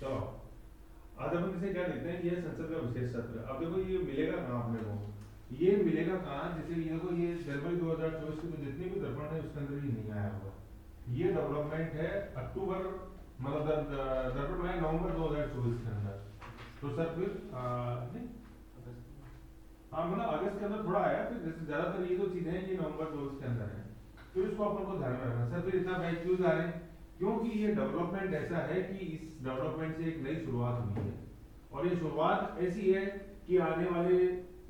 तो आज अपन इसे क्या देखते हैं कि ये संसद का विशेष सत्र। अब देखो ये मिलेगा कहाँ अपने को, ये मिलेगा कहाँ, जैसे ये देखो ये जनवरी 2024 के तो जितने भी दर्पण है उसके अंदर ही नहीं आया हुआ। ये डेवलपमेंट है अक्टूबर, मतलब दर्पण में नवंबर 2024 के अंदर। तो सर फिर नहीं, हाँ मतलब अगस्त के अंदर थोड़ा आया, फिर जैसे ज्यादातर ये जो चीजें हैं ये नवंबर 2024 के अंदर है। तो इसको अपन को ध्यान में रखना। सर फिर इतना बैच क्यों जा रहे हैं, क्योंकि ये डेवलपमेंट ऐसा है कि इस डेवलपमेंट से एक नई शुरुआत हुई है। और ये शुरुआत ऐसी है कि आने वाले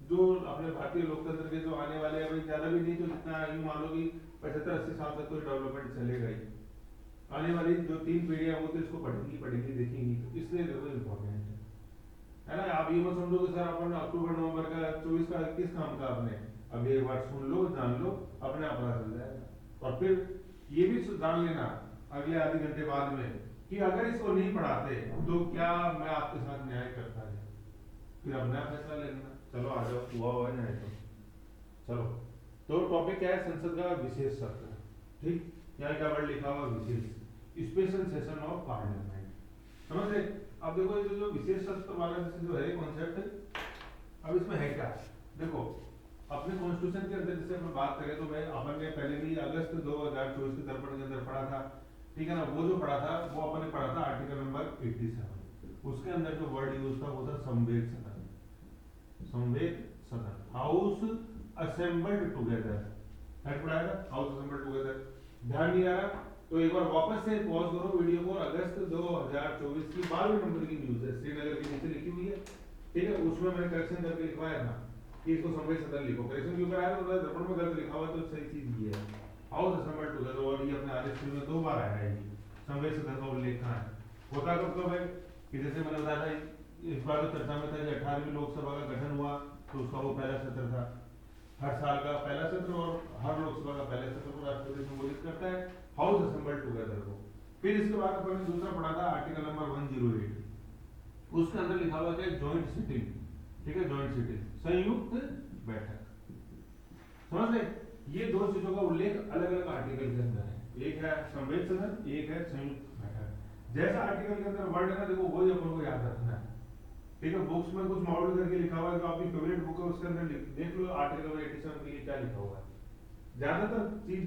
जो अपने भारतीय लोकतंत्र के जो आने वाले अभी ज्यादा भी नहीं तो जितना यूं मान लो कि 75-80 साल तक तो डेवलपमेंट चलेगा ही। आने वाली जो 3 पीढ़ियां वो तो इसको पढ़ेंगी पढ़ेंगी देखेंगी, तो इसलिए देखो इम्पोर्टेंट है ना। आप ये मत समझो कि सर अपन अक्टूबर नवंबर का 24 का किस काम का आपने, अब एक बार सुन लो जान लो, अपने आप पता चल जाएगा। और फिर ये भी जान लेना अगले आधे घंटे बाद में कि अगर इसको नहीं पढ़ाते तो क्या मैं आपके साथ न्याय करता है, फिर अपना फैसला ले लेना। चलो आ जाओ, हुआ न्याय तो चलो। तो टॉपिक क्या है, संसद का विशेष सत्र। ठीक, यहाँ क्या वर्ड लिखा हुआ विशेष, स्पेशल सेशन ऑफ पार्लियामेंट, समझ रहे। अब देखो ये जो विशेष सत्र वाला जो है कॉन्सेप्ट, अब इसमें है क्या, देखो अपने कॉन्स्टिट्यूशन के अंदर जैसे अपन बात करें तो मैं अपन ने पहले भी अगस्त 2024 के दर्पण के अंदर पढ़ा था, ठीक है ना। वो जो पढ़ा था वो अपन ने पढ़ा था आर्टिकल नंबर 87, उसके अंदर जो वर्ड यूज था वो था संवेद सदन। संवेद सदन, हाउस असेंबल्ड टुगेदर, हेड पढ़ाया था हाउस असेंबल्ड टुगेदर। ध्यान नहीं आ रहा तो एक बार वापस से पॉज करो वीडियो को। अगस्त 2024 की 12वें नंबर की न्यूज है, श्रीनगर के नीचे लिखी हुई है, ठीक है। उसमें मैंने करेक्शन करके लिखवाया था कि इसको संवेद सदन लिखो। करेक्शन क्यों कराया, तो दर्पण में गलत लिखा हुआ तो सही चीज ये है, हाउस असेंबल्ड टुगेदर। और ये अपने आरएसपी में 2 बार आया है ये संवेद सदन का उल्लेख कहाँ है। होता कब है कि जैसे मैंने बताया था इस बार तो चर्चा में था कि 18वीं लोकसभा का गठन हुआ तो उसका वो पहला सत्र था, हर साल का पहला सत्र और हर लोकसभा का पहला सत्र को राष्ट्रपति संबोधित करता है हाउस असेंबल्ड टुगेदर को। फिर इसके बाद अपन ने दूसरा पढ़ा था आर्टिकल नंबर 108, उसके अंदर लिखा हुआ है जॉइंट सिटिंग, ठीक है, जॉइंट सिटिंग संयुक्त बैठक, समझ ले। ये 2 चीजों का उल्लेख अलग अलग आर्टिकल के अंदर है, एक है संवेद सदन, एक है संयुक्त बैठक। जैसा आर्टिकल के अंदर वर्ड है ना देखो वही अपन को याद रखना है, ठीक है। बुक्स में कुछ मॉडल करके लिखा हुआ है जो आपकी फेवरेट बुक है उसके अंदर देख लो आर्टिकल नंबर 87 के लिए क्या लिखा हुआ है। ज्यादातर चीज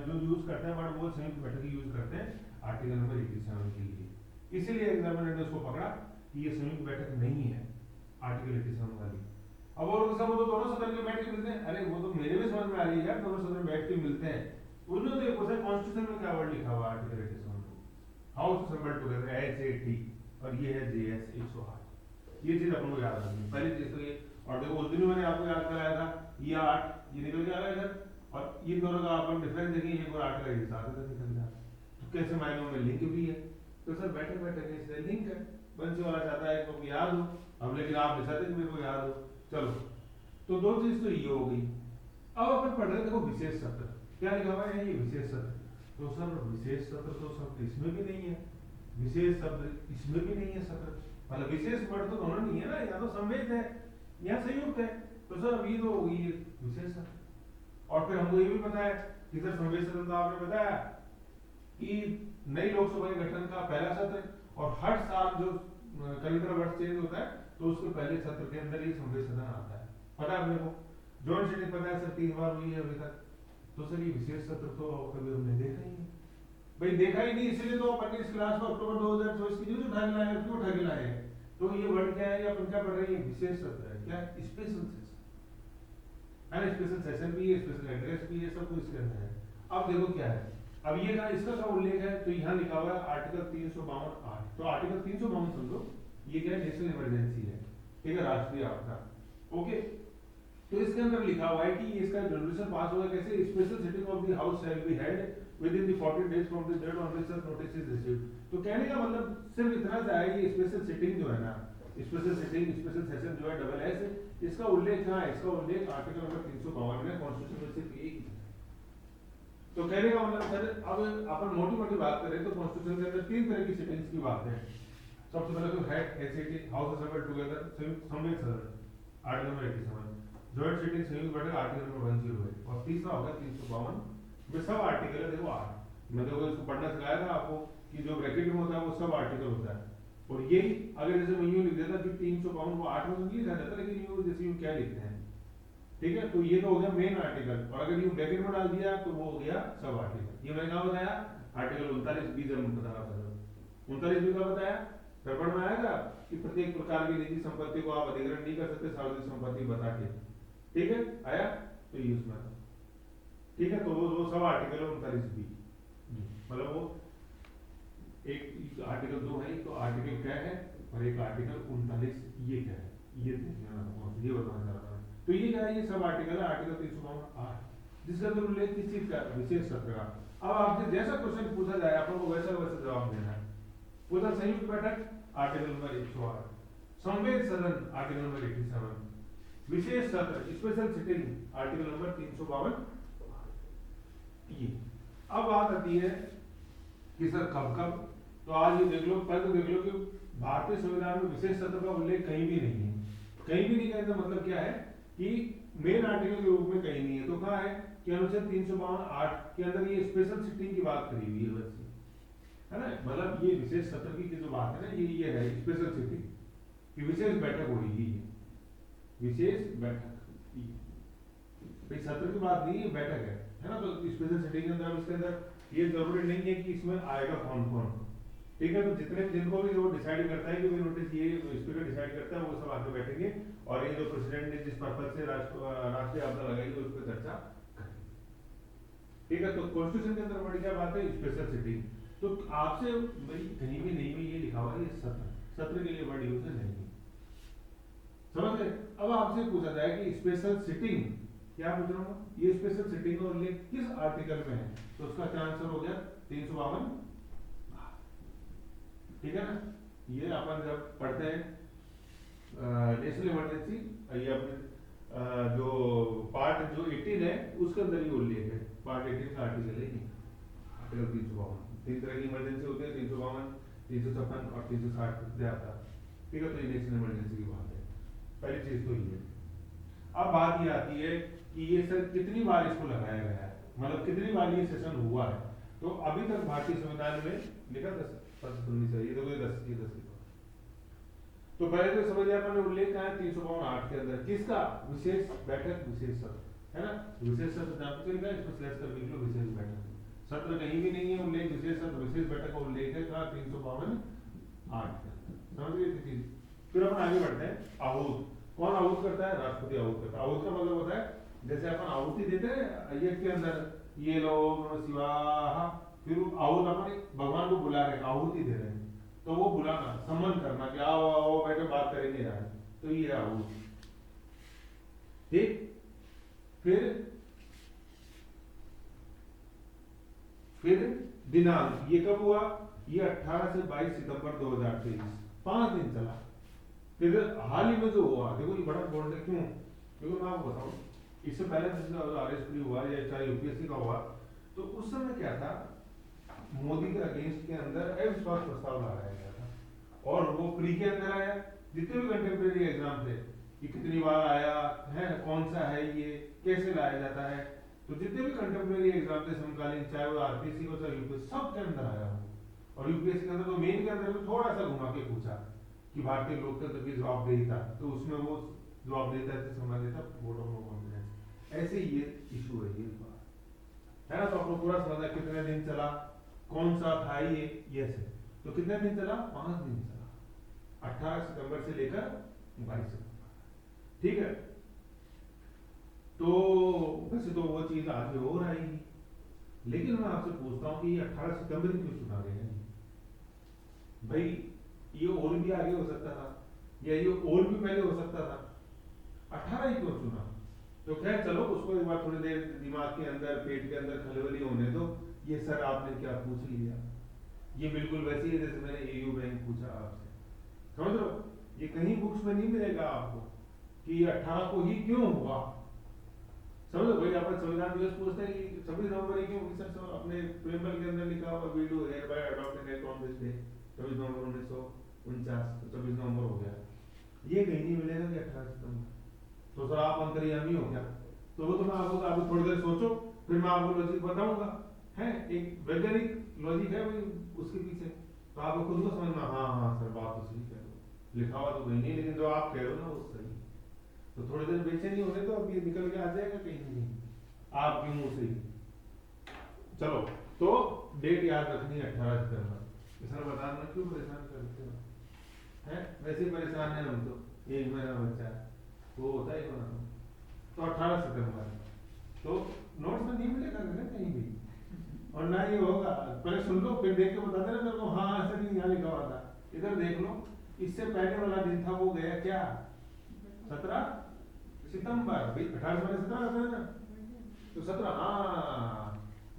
जो यूज करते हैं वर्ड वो संयुक्त बैठक ही यूज करते हैं आर्टिकल नंबर 87 के लिए, इसीलिए एग्जामिनर ने उसको पकड़ा कि ये संयुक्त बैठक नहीं है आर्टिकल 87 वाली। अब और सब तो दोनों सदन में बैठ के मिलते हैं, अरे वो तो मेरे भी समझ में आ रही है यार, दोनों सदन में बैठ के मिलते हैं। उन्होंने देखो सर कॉन्स्टिट्यूशन में क्या वर्ड लिखा हुआ है आर्टिकल 87 को, हाउस असेंबल्ड टुगेदर HAT, और ये है JS 108। ये चीज अपन को याद रखनी पहली चीज तो ये। और देखो उस दिन भी मैंने आपको याद कराया था ये 8 ये निकल के आ गया इधर, और इन दोनों का अपन डिफरेंस देखेंगे, एक और 8 का ये 7 इधर निकल गया। तो कैसे मायनों में लिंक भी है, तो सर बैठे बैठे इससे लिंक है। बंसी वाला चाहता है कि याद हो, अब लेकिन आप नहीं चाहते कि मेरे को याद हो। चलो तो 2 चीज तो ये हो गई। अब अपन पढ़ रहे देखो विशेष सत्र, क्या लिखा हुआ है ये विशेष सत्र। तो सर विशेष सत्र तो शब्द इसमें भी नहीं है, विशेष शब्द इसमें भी नहीं है सत्र, मतलब विशेष वर्ड तो दोनों नहीं है ना, या तो संवेद है या संयुक्त है। तो सर अब ये तो होगी विशेष सत्र। और फिर हमको ये भी पता है कि सर संवेद सदन तो आपने बताया कि नई लोकसभा के गठन का पहला सत्र, और हर साल जो कैलेंडर वर्ष चेंज होता है तो उसके पहले सत्र के अंदर ही संवेद सदन आता है। पता है मेरे को, जॉइंट सिटिंग पता है सर 3 बार हुई है अभी तक। तो सर ये विशेष सत्र तो कभी हमने देखा ही नहीं भाई, देखा ही नहीं, इसलिए तो अपन इस क्लास में अक्टूबर 2024 की न्यूज उठा के लाए, क्यों उठा के लाए। तो ये वर्ड क्या है, अपन क्या पढ़ रहे हैं, विशेष सत्र है, क्या स्पेशल सेशन है ना, स्पेशल सेशन भी है, स्पेशल एड्रेस भी है, सब कुछ इसके अंदर है। अब देखो क्या है, अब ये का इसका क्या उल्लेख है, तो यहाँ लिखा हुआ है आर्टिकल 352(8), तो आर्टिकल 352 समझो ये क्या है, नेशनल इमरजेंसी है, ठीक है, राष्ट्रीय आपदा, ओके। तो इसके अंदर लिखा हुआ है कि इसका रेजोल्यूशन पास होगा कैसे, special sitting of the house shall be held within the 14 days from the date on which such notice is received. तो कहने का मतलब सिर्फ इतना सा है, ये स्पेशल सिटिंग जो है ना, स्पेशल सिटिंग स्पेशल सेशन जो है डबल एस, इसका उल्लेख कहाँ है, इसका उल्लेख आर्टिकल नंबर 352 में कॉन्स्टिट्यूशन में सिर्फ एक ही है। तो कहने का मतलब सर अब अपन मोटी मोटी बात करें तो कॉन्स्टिट्यूशन के अंदर 3 तरह की सिटिंग्स की बात है। सबसे पहले तो head HAT, house assembled together, संवेद सदन आर्टिकल नंबर 87, जॉइंट सिटिंग संयुक्त बैठक आर्टिकल नंबर 108, और तीसरा होगा 352 में सब आर्टिकल है देखो 8। मैं देखो इसको पढ़ना सिखाया था आपको कि जो ब्रैकेट में होता है वो सब आर्टिकल होता है, और यही अगर जैसे मैं यूं लिख देता कि 352 को 8 में तो लिखा जाता, लेकिन यूं जैसे यूं क्या लिखते हैं, ठीक है। तो ये तो हो गया मेन आर्टिकल, और अगर यूं ब्रैकेट में डाल दिया तो वो हो गया सब आर्टिकल। ये मैंने कहा बताया आर्टिकल 39 बी जरूर बताना था। 39 बी का बताया, दर्पण में आएगा कि प्रत्येक प्रकार की निजी संपत्ति को आप अधिग्रहण नहीं कर सकते सार्वजनिक संपत्ति बता के, ठीक है आया। तो ये उसमें था, ठीक है। तो वो सब आर्टिकल 39 बी, मतलब वो एक आर्टिकल 2 है, तो आर्टिकल क्या है और एक आर्टिकल 39 ये क्या है, ये देखना ये बताना चाह रहा है। तो ये क्या है, ये सब आर्टिकल है आर्टिकल 352 जिसका अंदर उल्लेख किस चीज का, विशेष सत्र का। अब आपसे जैसा क्वेश्चन पूछा जाए आपको वैसा वैसा जवाब देना है। पूछा संयुक्त बैठक आर्टिकल नंबर 108, संवेद सदन आर्टिकल नंबर 87, विशेष सत्र स्पेशल सिटिंग आर्टिकल नंबर 352। ये अब बात आती है कि सर कब कब, तो आज ये देख लो, पहले तो देख लो कि भारतीय संविधान में विशेष सत्र का उल्लेख कहीं भी नहीं है। कहीं भी नहीं कहने का मतलब क्या है कि मेन आर्टिकल के रूप में कहीं नहीं है। तो कहाँ है कि अनुच्छेद 352(8) के अंदर ये स्पेशल सिटिंग की बात करी हुई है बस, है ना। मतलब ये विशेष सत्र की जो बात है ना, ये है स्पेशल सिटिंग की विशेष बैठक हो रही है, विशेष बैठक भाई सत्र की बात नहीं है, बैठक है ना। तो स्पेशल सिटिंग के अंदर इसके अंदर ये जरूरी नहीं है कि इसमें आएगा कौन कौन, ठीक है। तो जितने जिनको भी वो डिसाइड करता है कि भाई नोटिस ये स्पीकर डिसाइड करता है, वो सब आके बैठेंगे और ये जो प्रेसिडेंट ने जिस पर्पज से राष्ट्रीय आपदा लगाई है उस पर चर्चा करेंगे, ठीक है। तो कॉन्स्टिट्यूशन के अंदर बड़ी क्या बात है, स्पेशल सिटिंग। तो आपसे भाई कहीं भी नहीं भी ये लिखा हुआ है ये सत्र के लिए वर्ड यूज नहीं है, समझ गए। अब आपसे पूछा जाए कि स्पेशल सिटिंग क्या पूछ रहा हूँ, ये स्पेशल सिटिंग का उल्लेख किस आर्टिकल में है, तो उसका क्या आंसर हो गया 352, ठीक है ना। ये अपन जब पढ़ते हैं नेशनल इमरजेंसी, ये अपने जो पार्ट जो 18 है उसके अंदर ये उल्लेख है, पार्ट 18 का आर्टिकल है आर्टिकल 352। 3 तरह की इमरजेंसी होती है, 352, 356 और 360 आता, ठीक है। तो ये नेशनल इमरजेंसी की बात है, पहली चीज तो ये। अब बात ये आती है कि ये सर कितनी बार इसको लगाया गया है, मतलब कितनी बार ये सेशन हुआ है। तो अभी तक भारतीय संविधान में लिखा 10 ये तो 10 तो पहले तो समझ लिया अपन ने उल्लेख कहा है 352(8) के अंदर किसका, विशेष बैठक विशेष सत्र, है ना। विशेष सत्र जानते हैं क्या, इसको स्लैश कर लिख लो, विशेष बैठक। सत्र कहीं भी नहीं है उल्लेख, विशेष सत्र विशेष बैठक का उल्लेख है कहा 352(8) के अंदर, समझ गए चीज। फिर अपन आगे बढ़ते हैं, आहूत कौन आहूत करता है, राष्ट्रपति आहूत करता है। आहूत का मतलब होता है जैसे अपन आहुति देते हैं यज्ञ के अंदर, ये लोग नमः शिवाय, फिर आहूत अपन भगवान को बुला रहे हैं, आहुति दे रहे हैं, तो वो बुलाना सम्मान करना कि आओ आओ बैठे बात करेंगे यार, तो ये है आहूत, ठीक। फिर दिनांक ये कब हुआ, ये 18 से 22 सितंबर 2023, 5 दिन चला। फिर हाल ही में जो हुआ, देखो ये बड़ा इम्पोर्टेंट है, क्यों, क्योंकि मैं आपको बताऊं इससे पहले आरएसपी हुआ या चाहे यूपीएससी का हुआ, तो उस समय क्या था, मोदी के अगेंस्ट के अंदर अविश्वास प्रस्ताव लाया गया था और वो प्री के अंदर आया, जितने भी कंटेम्प्रेरी एग्जाम थे कि कितनी बार आया है, कौन सा है ये, कैसे लाया जाता है, तो जितने भी कंटेम्प्रेरी एग्जाम थे समकालीन, चाहे वो आरपीसी हो चाहे यूपीएससी, सब के अंदर आया हो। और यूपीएससी के अंदर तो मेन के अंदर भी थोड़ा सा घुमा के पूछा कि भारतीय लोकतंत्र की जवाबदेहिता, तो उसमें वो जवाबदेहिता से संबंधित वोट ऑफ नो कॉन्फिडेंस, ऐसे ये इशू है ये बात, है ना। तो आपको पूरा समझा कितने दिन चला, कौन सा था ये से, तो कितने दिन चला, 5 दिन चला, 18 सितंबर से लेकर 22 सितंबर, ठीक है। तो वैसे तो वो चीज आगे हो रही है, लेकिन मैं आपसे पूछता हूँ कि ये 18 सितंबर क्यों चुना गया है भाई, ये और भी आगे हो सकता था या ये और भी पहले हो सकता था, 18 ही क्यों चुना। तो खैर चलो उसको एक बार थोड़ी देर दिमाग के अंदर पेट के अंदर खलबली होने दो। ये सर आपने क्या पूछ लिया, ये बिल्कुल वैसे ही जैसे मैंने एयू बैंक पूछा आपसे, समझ लो ये कहीं बुक्स में नहीं मिलेगा आपको कि 18 को ही क्यों हुआ, समझ लो भाई। अपन संविधान दिवस पूछते हैं कि 26 नवंबर ही क्यों, सर अपने प्रेमबल के अंदर लिखा हुआ we do hereby adopt an act on this day 26 November 1949, तो 26 नवंबर हो गया, ये कहीं नहीं मिलेगा कि 18 सितंबर। तो सर आप अंतर्यामी हो क्या, तो वो तो मैं आपको आप थोड़ी देर सोचो, फिर मैं आपको लॉजिक बताऊंगा, है एक वैज्ञानिक लॉजिक है भाई उसके पीछे, तो आपको खुद को समझना, हाँ हाँ सर बात तो सही कह रहे हो, लिखा हुआ तो कहीं नहीं, लेकिन जो आप कह रहे हो ना वो सही। तो थोड़ी देर बेचैनी होने तो अब ये निकल के आ जाएगा कहीं ना कहीं आपके मुंह से ही। चलो, तो डेट याद रखनी है 18 सितंबर। सर बता देना क्यों परेशान करते हो, हैं वैसे ही परेशान है हम तो, 1 महीना बच्चा है वो होता ही बना। तो 18 सितंबर, तो नोट्स में नहीं मिलेगा ना कहीं भी, और ना ये होगा, पहले सुन लो फिर देख के बता देना मेरे को, हाँ ऐसा नहीं यहाँ लिखा हुआ था, इधर देख लो। इससे पहले वाला दिन था वो गया क्या, 17 सितंबर, भाई 18 17 आता है ना, तो 17, हाँ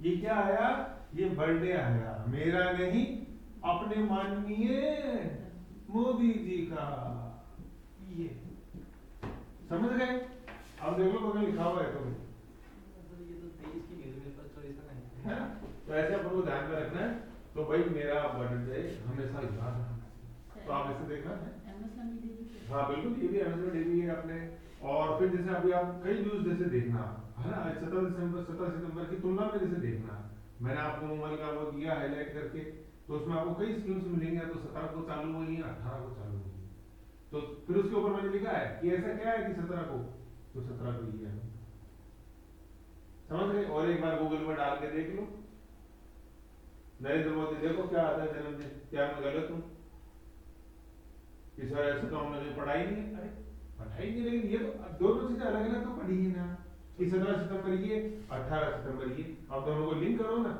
ये क्या आया, ये बर्थडे आया मेरा नहीं, अपने माननीय मोदी जी का, ये समझ गए। अब देख लो बगल लिखा हुआ है तो ये तो 23 की न्यूज़ में पर 24 का नहीं है ना, तो ऐसे अपन को ध्यान में रखना है। तो भाई मेरा बर्थडे हमेशा याद रखना, तो आप इसे देखना है। हाँ बिल्कुल, ये भी एमएस में डेली है अपने। और फिर जैसे अभी आप कई न्यूज जैसे देखना है ना, 17 सितंबर की तुलना में जैसे देखना, मैंने आपको मोबाइल का वो दिया हाईलाइट करके, तो उसमें आपको कई स्कीम्स मिलेंगे, तो 17 को चालू हुई है, 18 को चालू हुई है, तो फिर उसके ऊपर मैंने लिखा है कि ऐसा क्या है कि 17 को, तो 17 को ये है, समझ गए। और एक बार गूगल पर डाल के देख लो, नरेंद्र मोदी देखो क्या आता है जन्मदिन, क्या मैं गलत हूँ, इस बार ऐसा तो हमने कहीं पढ़ाई नहीं है, अरे पढ़ाई नहीं, लेकिन ये तो दोनों चीजें अलग अलग तो पढ़ी है ना, कि 17 सितंबर ये, 18 सितंबर ये, अब दोनों को लिंक करो ना,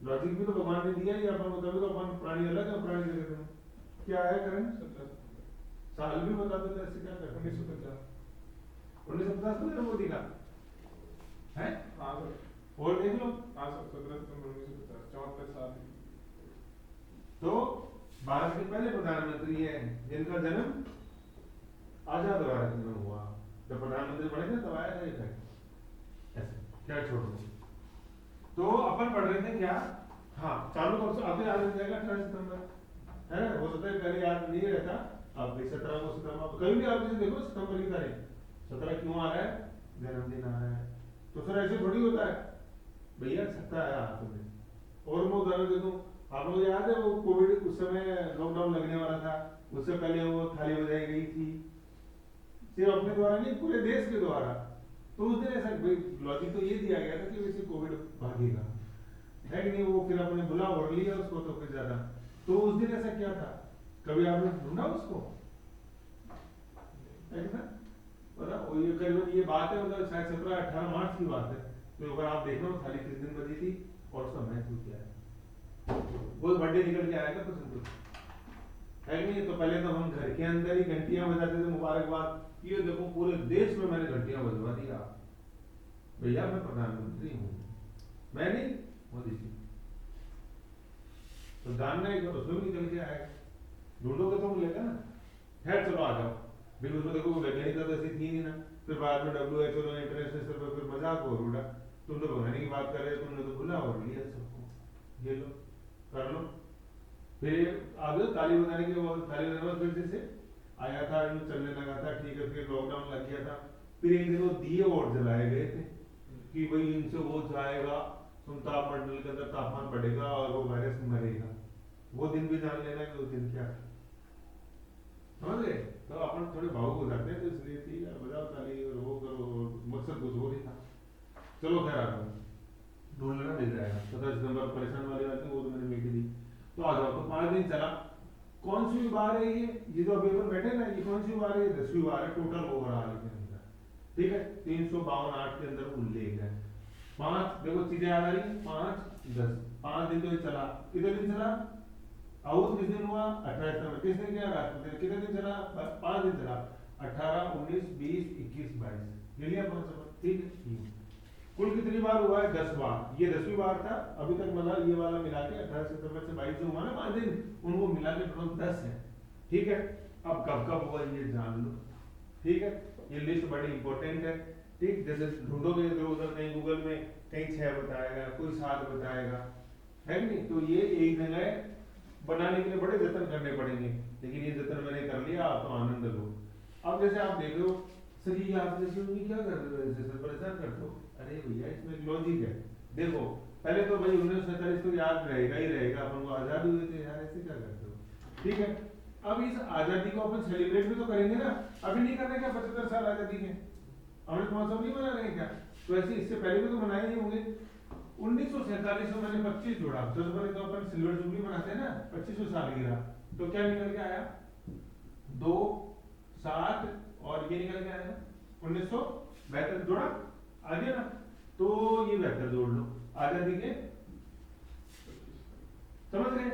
लॉजिक भी तो भगवान ने दिया ही अपन को, तभी तो अपन प्राणी अलग है प्राणी जगत में, क्या है करें, साल भी बता दो ऐसे क्या करें, 1950 को जन्म मोदी का है, हाँ सर, और देख लो, हाँ सर 17 सितंबर 1950, 74 साल। तो भारत के पहले प्रधानमंत्री हैं जिनका जन्म आजाद भारत में हुआ, जब प्रधानमंत्री बने थे तब आया था ये फैक्ट, ऐसे क्या छोड़ दो। तो अपन पढ़ रहे थे क्या, हाँ चालू कब से आते याद रह जाएगा 18 सितंबर, है ना, हो सकता है पहले याद नहीं रहता, अब 17 को सितंबर कभी भी आप जैसे देखो सितंबर की तारीख 17 क्यों आ रहा है, जन्मदिन आ रहा है, तो सर ऐसे थोड़ी होता है भैया, सकता है हाथ में। और मैं उदाहरण दे दूं, आप लोग याद है वो कोविड उस समय लॉकडाउन लगने वाला था, उससे पहले वो थाली बजाई गई थी, सिर्फ अपने द्वारा नहीं पूरे देश के द्वारा, तो उस दिन ऐसा लॉजिक तो ये दिया गया था कि वैसे कोविड भागेगा, है कि नहीं, वो फिर अपने बुला और लिया उसको, तो फिर ज्यादा, तो उस दिन ऐसा क्या था, कभी आपने ढूंढा उसको, है ना, पता ये करीबन ये बात है, मतलब शायद 17-18 मार्च की बात है, तो अगर आप देखना थाली किस दिन बजी थी और उसका महत्व क्या है, वो बर्थडे निकल के आएगा तो सिंपल है नहीं। तो पहले तो हम घर के अंदर ही घंटियां बजाते थे, मुबारकबाद, ये देखो पूरे देश में मैंने घंटियां बजवा दिया, भैया मैं प्रधानमंत्री हूँ, मैं नहीं मोदी जी, तो जानना एक बार उसमें भी निकल के आएगा, ढूंढोगे तो मिलेगा ना। खैर चलो आ जाओ, फिर उसमें देखो वैज्ञानिकता तो ऐसी थी नहीं ना, फिर बाद में WHO ने इंटरनेशनल स्तर पर फिर मजाक हो उड़ा, तुम तो भगाने की बात कर रहे हो, तुमने तो भुला और लिया सबको, ये लो कर लो। फिर आगे ताली बजाने के बाद, ताली बजाने फिर जैसे आया था, चलने लगा था, ठीक है, फिर लॉकडाउन लग गया था, फिर एक दिन वो दिए और जलाए गए थे कि भाई इनसे वो जाएगा, तापमंडल के अंदर तापमान बढ़ेगा और वो वायरस मरेगा, वो दिन भी जान लेना कि उस दिन क्या है, समझ गए। तो अपन थोड़े भावुक हो जाते हैं, तो इसलिए ठीक है बजाओ ताली और वो करो, मकसद कुछ और ही था। चलो खैर आ जाओ, ढूंढ लेना मिल जाएगा, 17 सितंबर परेशान वाली बात नहीं, वो तो मैंने मिट दी। तो आ जाओ, तो 5 दिन चला, कौन सी बार है ये जो अभी अपन बैठे ना, ये कौन सी बार है, 10वीं बार है टोटल ओवरऑल के अंदर, ठीक है, 352 के अंदर उल्लेख है। 5 देखो चीजें याद आ रही, 5 10 5 दिन तो ये चला, कितने दिन चला, आउट किस दिन हुआ, 18 सितंबर, किस दिन क्या राष्ट्र दिन, कितने दिन चला, 5 दिन चला, 18 19 20 21 22, ले लिया 5 सब, ठीक है। कुल कितनी बार हुआ है, 10 बार, ये 10वीं बार था अभी तक, मतलब ये वाला मिला के 18 सितंबर से 22 जो हुआ ना 5 दिन, उनको मिला के टोटल 10 है, ठीक है। अब कब कब हुआ ये जान लो, ठीक है, ये लिस्ट बड़ी इंपॉर्टेंट है, ठीक, जैसे ढूंढोगे इधर उधर कहीं गूगल में, कहीं 6 बताएगा, कोई 7 बताएगा, है कि नहीं, तो ये एक जगह बनाने के लिए बड़े जतन करने पड़ेंगे, लेकिन ये जतन मैंने कर लिया, आप तो आनंद लो। अब जैसे आप देख रहे हो सर, ये आप जैसे क्या कर रहे हो, जैसे परेशान करते हो, अरे भैया इसमें एक लॉजिक है, देखो पहले तो भाई 1947 तो याद रहेगा ही रहेगा, अपन को आजाद हुए थे यार, ऐसे क्या करते हो? ठीक है, अब इस आजादी को अपन सेलिब्रेट भी तो करेंगे ना, अभी नहीं कर रहे क्या 75 साल आजादी के? अमृत महोत्सव नहीं मना रहे हैं क्या? तो ऐसे इससे पहले भी तो मनाए ही होंगे। 1947 में मैंने 25 जोड़ा, सबसे पहले तो अपन सिल्वर जुबली मनाते हैं ना, 25वीं सालगिरह, तो क्या निकल के आया? 2 7 और ये निकल के आया 1972 जोड़ा आ गया ना, तो ये 72 जोड़ लो आजादी के, समझ गए?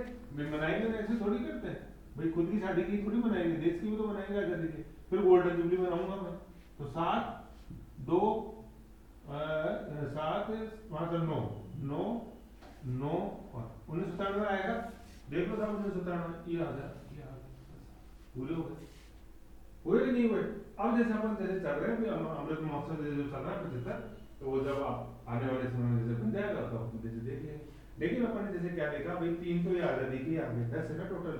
मनाएंगे ना, ऐसे थोड़ी करते हैं भाई, खुद की शादी की थोड़ी मनाएंगे, देश की भी तो मनाएंगे आजादी की। फिर गोल्डन जुबली मनाऊंगा मैं, तो 7 2 7 5 9 9 9 और 1997 आएगा, देख लो साहब 1997 ये आ गया, पूरे हो गए, हुए कि नहीं हुए? अब जैसे अपन जैसे चल रहे हैं अमृत महोत्सव जैसे जो चल रहा है 75, तो वो जब आप आने वाले समय में जैसे बन जाएगा तो अपन जैसे देख लेंगे। लेकिन अपन ने जैसे क्या देखा भाई, 3 तो ये आजादी की आ गए, 10 है ना टोटल,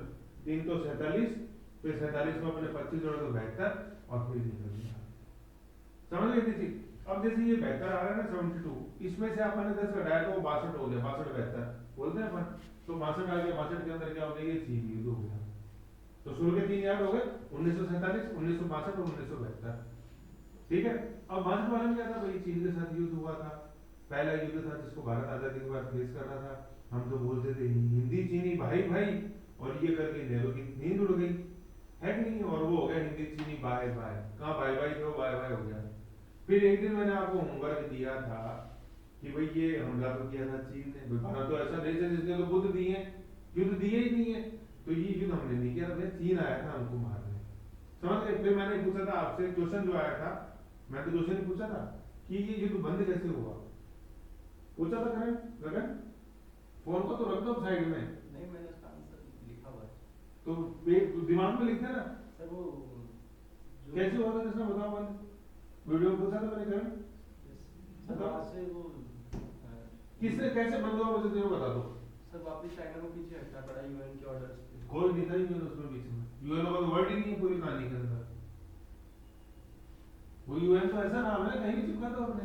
3 तो 47, फिर 47 में अपने 25 जोड़ा तो 72 और फिर निकल गया, समझ गए थी? अब जैसे ये 72 आ रहा है ना 72, इसमें से अपन ने 10 घटाया तो 62 हो गया, 62 72 बोलते हैं अपन, तो 62 आ गया, 62 के अंदर क्या हो गया, ये चीन युद्ध हो गया, तो शुरू के 3 याद हो गए 1947 1962 और 1972, ठीक है? अब 62 वाले में क्या था भाई, चीन के साथ युद्ध हुआ था, पहला युद्ध था जिसको भारत आजादी के बाद फेस कर रहा था, हम तो बोलते थे हिंदी चीनी भाई भाई, और ये करके नेहरू की नींद उड़ गई है कि नहीं, और वो हो गया हिंदी चीनी बाय बाय, कहाँ बाय बाय थे, बाय बाय हो गया। फिर एक दिन मैंने आपको होमवर्क दिया था कि भाई ये हमला तो किया था चीन ने, भारत तो ऐसा देश है जिसने तो बुद्ध दिए हैं, युद्ध दिए ही नहीं है, तो ये युद्ध हमने नहीं किया था, चीन आया था हमको मारने, समझ गए? फिर मैंने पूछा था आपसे क्वेश्चन जो आया था, मैं तो क्वेश्चन ही पूछा था कि ये युद्ध बंद कैसे हुआ, पूछा था करें गगन, फोन को तो रख दो साइड में, नहीं मैंने उसका आंसर लिखा हुआ है तो दिमाग में लिखते ना सर, वो कैसे हुआ था जिसने बताओ बंद, वीडियो में पूछा था मैंने करें, सर वहाँ से वो किसने कैसे बंद हुआ मुझे तो बता दो। सर वापस चाइना को पीछे हटना पड़ा यूएन के ऑर्डर्स पे, कोई नेता ही नहीं है उसमें बीच में, यूएन का वर्ड ही नहीं है पूरी कहानी के अंदर, वो यूएन तो ऐसा नाम है कहीं भी चिपका दो आपने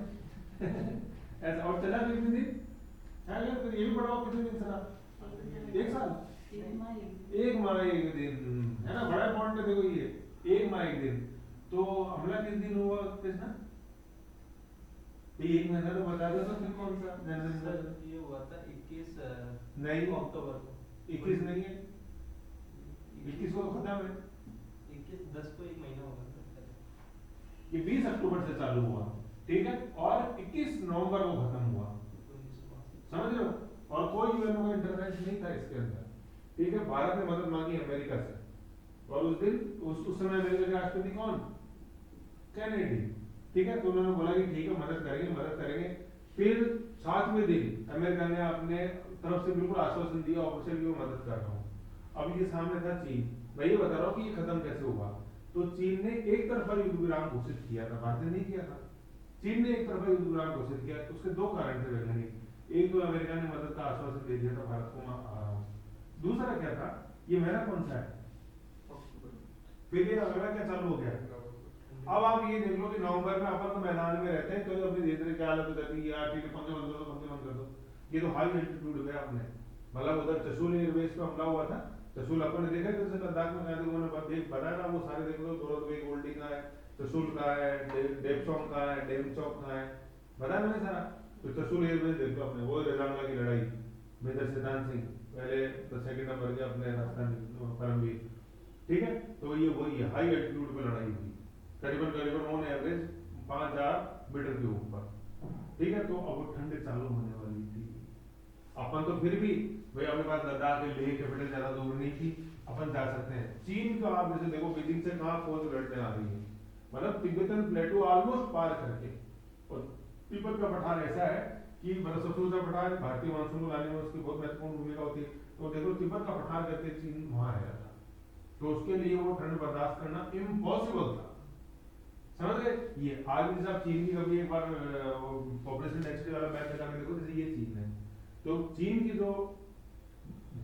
ऐसा, और चला कितने दिन है यार, फिर ये भी पढ़ाओ कितने दिन चला, 1 साल 1 माह 1 दिन है ना, बड़ा पॉइंट है देखो ये, 1 माह 1 दिन, तो हमला किस दिन हुआ कृष्णा, ये 1 महीना तो बता दो तो फिर कौन सा सर ये हुआ था 21 नहीं अक्टूबर को, 21 नहीं है, 21 को खत्म है, 21 10 को 1 महीना होगा सर, ये 20 अक्टूबर से चालू हुआ, ठीक है, और 21 नवंबर को खत्म हुआ, 1962 समझ रहे हो? और कोई यूएन का इंटरवेंशन नहीं था इसके अंदर, ठीक है? भारत ने मदद मांगी अमेरिका से, और उस दिन उस समय अमेरिका के राष्ट्रपति कौन, कैनेडी, ठीक है? तो उन्होंने बोला कि ठीक है मदद करेंगे। फिर 7वें दिन अमेरिका ने अपने तरफ से बिल्कुल आश्वासन दिया ऑपरेशन की मदद कर रहा हूँ। अब ये सामने था चीन, मैं ये बता रहा हूँ कि ये खत्म कैसे हुआ। तो चीन ने एक तरफा युद्ध विराम घोषित किया था, भारत ने नहीं किया था। चीन ने एक तरफा युद्ध विराम घोषित किया, उसके 2 कारण थे वैज्ञानिक, एक तो अमेरिका ने मदद का आश्वासन दे दिया था भारत को मैं आ रहा हूँ, दूसरा क्या था, ये महीना कौन सा है, फिर ये अगला क्या चालू हो गया। अब आप ये देख लो कि नवंबर में अपन तो मैदान में रहते हैं, चलो अपनी धीरे क्या हालत हो जाती है यार, ठीक है पंखे बंद कर दो, ये तो हाई एल्टीट्यूड गया अपने, मतलब उधर चशुल एयरबेस पे हमला हुआ था। चशुल अपन ने देखा जैसे लद्दाख में गए उन्होंने बताया ना, वो सारे देख लो, दोरदबे गोल्डी का है, चशुल का है, डेपचोंग का है, डेमचौक का है, बताया मैंने सारा। तो चशुल एयरबेस देख लो अपने, वो रेजांगला की लड़ाई, मेजर सिद्धांत सिंह पहले तो 2nd नंबर के अपने राजस्थान परमवीर, ठीक है। तो ये वही हाई एल्टीट्यूड पे लड़ाई हुई, करीबन ऑन एवरेज 5000 मीटर के ऊपर, ठीक है। तो अब वो ठंड चालू होने वाली थी, अपन तो फिर भी भाई अपने पास लद्दाख के लेह कैपिटल ज्यादा दूर नहीं थी, अपन जा सकते हैं। चीन का आप जैसे देखो बीजिंग से कहाँ फौज लड़ने आ रही है, मतलब तिब्बतन प्लेटू ऑलमोस्ट पार करके, और तिब्बत का पठार ऐसा है कि मतलब सबसे ऊंचा पठार भारतीय मानसून को लाने में उसकी बहुत महत्वपूर्ण भूमिका होती है। तो देखो तिब्बत का पठार करके चीन वहां आया था, तो उसके लिए वो ठंड बर्दाश्त करना इम्पॉसिबल था, समझ गए। ये आज भी आप चीन की कभी एक बार पॉपुलेशन डेंसिटी वाला मैप निकाल के देखो, जैसे ये चीन है, तो चीन की जो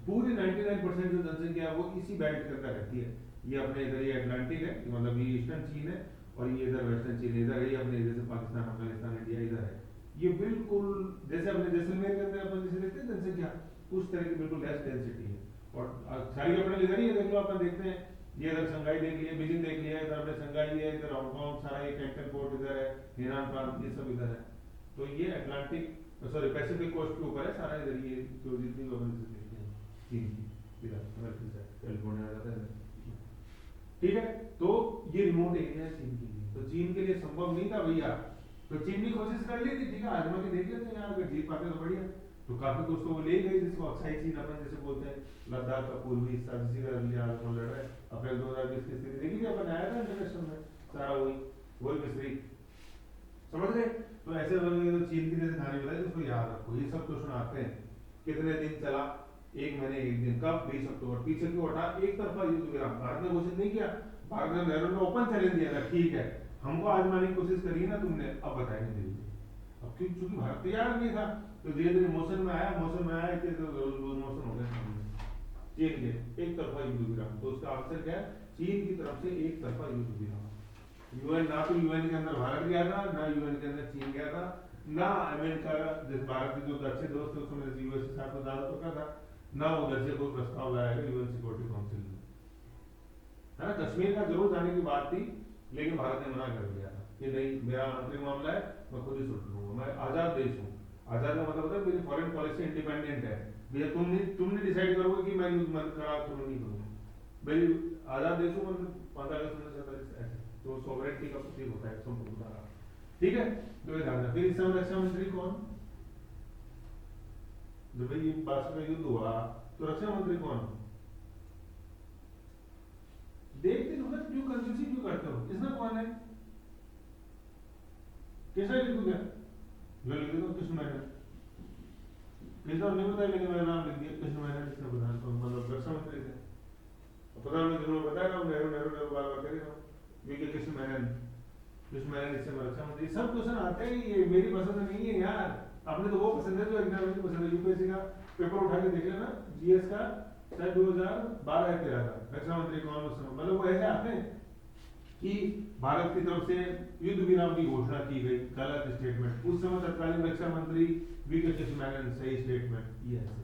पूरी 99% जो जनसंख्या है वो इसी बेल्ट के अंदर रहती है। ये अपने इधर ये अटलांटिक है, मतलब ये ईस्टर्न चीन है, और ये इधर वेस्टर्न चीन, इधर है अपने जैसे पाकिस्तान, अफगानिस्तान, इंडिया इधर है, ये बिल्कुल जैसे अपने जैसलमेर के अंदर अपन जैसे देखते हैं जनसंख्या, उस तरह की बिल्कुल लेस डेंसिटी है। और सारी अपने इधर ही है, देख लो अपन देखते हैं, ये इधर शंघाई देख लिया, बीजिंग देख लिया, इधर अपने शंघाई है, इधर हांगकांग, सारा ये कैंटन पोर्ट इधर है, यूनान प्रांत ये सब इधर है। तो ये अटलांटिक सॉरी पैसिफिक कोस्ट के ऊपर है सारा, इधर ये जो जितनी भी अपन देखते हैं चीन की इधर अमेरिका से कैलिफोर्निया आ जाता है, ठीक है। तो ये रिमोट एरिया है चीन के लिए, तो चीन के लिए संभव नहीं था भैया, तो चीन ने कोशिश कर ली थी, ठीक है आजमा के देख लेते हैं यार, अगर जीत पाते तो बढ़िया। तो काफी कुछ तो वो ले गए, जिसको अक्साई चीन अपन जैसे बोलते हैं, लद्दाख का पूर्वी हिस्सा जिसी का अभी आज लड़ रहा है। अप्रैल 2020 की स्थिति देखी थी अपन, आया था इंटरनेशनल में सारा वही मिस्त्री, समझ गए। तो ऐसे तो चीन की जैसे कहानी बताई, उसको याद रखो, ये सब क्वेश्चन आते हैं। कितने दिन चला, 1 महीने 1 दिन, कब 20 अक्टूबर, पीछे क्यों हटा, एक तरफा युद्ध विराम भारत ने घोषित नहीं किया, भारत ने नेहरू ने ओपन चैलेंज दिया था, ठीक है हमको आजमाने की कोशिश करी ना तुमने, अब बताएंगे धीरे धीरे। अब क्योंकि भारत तैयार नहीं था, तो धीरे धीरे मोशन में आया तो लूज मोशन हो गया चीन के, एक तरफा युद्ध विराम। तो उसका आंसर क्या है, चीन की तरफ से एक तरफा युद्ध विराम। यूएन ना तो यूएन के अंदर भारत गया था, ना यूएन के अंदर चीन गया था, ना अमेरिका जिस भारत के जो अच्छे दोस्त थे उसमें यूएस के साथ ज्यादा पका था, ना उधर से कोई प्रस्ताव लाया गया यूएन सिक्योरिटी काउंसिल में, है ना। कश्मीर का जरूर जाने की बात थी, लेकिन भारत ने मना कर दिया था कि नहीं मेरा आंतरिक मामला है, मैं खुद ही सुन लूंगा, मैं आजाद देश हूँ। आजाद का मतलब होता है मेरी फॉरेन पॉलिसी इंडिपेंडेंट है भैया, तुमने डिसाइड करोगे कि मैं युद्ध मत करा तो नहीं करूंगा, भाई आजाद देश हूँ, मतलब 15 अगस्त 1947 ऐसे, तो सॉवरेनिटी का प्रतीक होता है संपूर्णता, ठीक है। तो ये ध्यान रखना। फिर इस समय रक्षा मंत्री कौन, जब भाई ये पास में युद्ध हुआ तो रक्षा मंत्री कौन, देखते लोग क्यों कंफ्यूजन क्यों करते हो, इसमें कौन है, कैसा लिखूं क्या, जो लिख दो कृष्ण मेनन, कैसा नहीं बताया, लेकिन मेरा नाम लिख दिया कृष्ण मेनन, इसने प्रधान मतलब रक्षा मंत्री थे, प्रधानमंत्री ने बताया नेहरू नेहरू नेहरू बार बार करेगा, ये कृष्ण मेनन इससे रक्षा मंत्री। सब क्वेश्चन आते हैं, ये मेरी पसंद नहीं है यार, आपने तो वो पसंद है जो एग्जाम में पसंद है। यूपीएससी का पेपर उठा के देख लेना, जीएस का शायद 2012 या 13 का रक्षा मंत्री कौन उस समय, मतलब वो ऐसे आते हैं कि भारत की तरफ से युद्ध विराम की घोषणा की गई, गलत स्टेटमेंट, उस समय तत्कालीन रक्षा मंत्री वी.के. कृष्ण मेनन, सही स्टेटमेंट, ये ऐसे।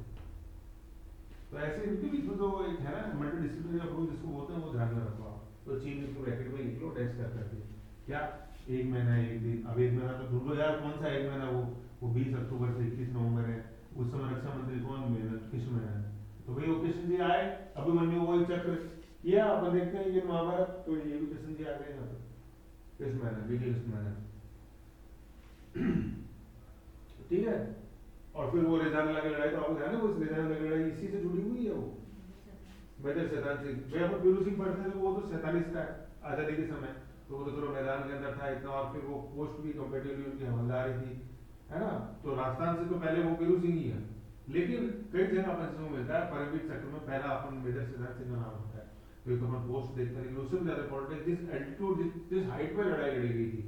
तो ऐसे इनके बीच में जो एक है ना मल्टी डिसिप्लिनरी अप्रोच जिसको बोलते हैं, वो ध्यान में रखो आप। तो चीन के ब्रैकेट में लिख लो, टेस्ट कर करके क्या 1 महीना 1 दिन, अब 1 महीना तो ढूंढो यार कौन सा 1 महीना, वो 20 अक्टूबर से 21 नवंबर है, उस समय रक्षा मंत्री कौन, मेनन कृष्ण मेनन। तो भाई वो कृष्ण जी आए, अभिमन्यु वही चक्र किया, अपन देखते हैं ये महाभारत, तो ये भी कृष्ण जी आ गए यहाँ पे, कृष्ण मेनन, वी.के. कृष्ण मेनन, ठीक है। और फिर वो रेजान की लड़ाई, तो आपको ध्यान है वो रेजान की लड़ाई इसी से जुड़ी हुई है, वो मेजर शैतान सिंह, भाई अपन पीरू सिंह पढ़ते थे, वो तो 47 का आजादी के समय, तो वो तो चलो मैदान के अंदर था इतना, और फिर वो पोस्ट भी कंपेटिवली उनकी हवलदारी थी, है ना। तो राजस्थान से तो पहले वो पीरू सिंह ही है, लेकिन कई जगह अपन से मिलता है, परमवीर चक्र में पहला अपन मेजर शैतान सिंह का नाम होता है। तो एक अपन पोस्ट देखते हैं, उससे भी ज्यादा इंपॉर्टेंट जिस एल्टीट्यूड जिस हाइट पे लड़ाई लड़ी गई थी,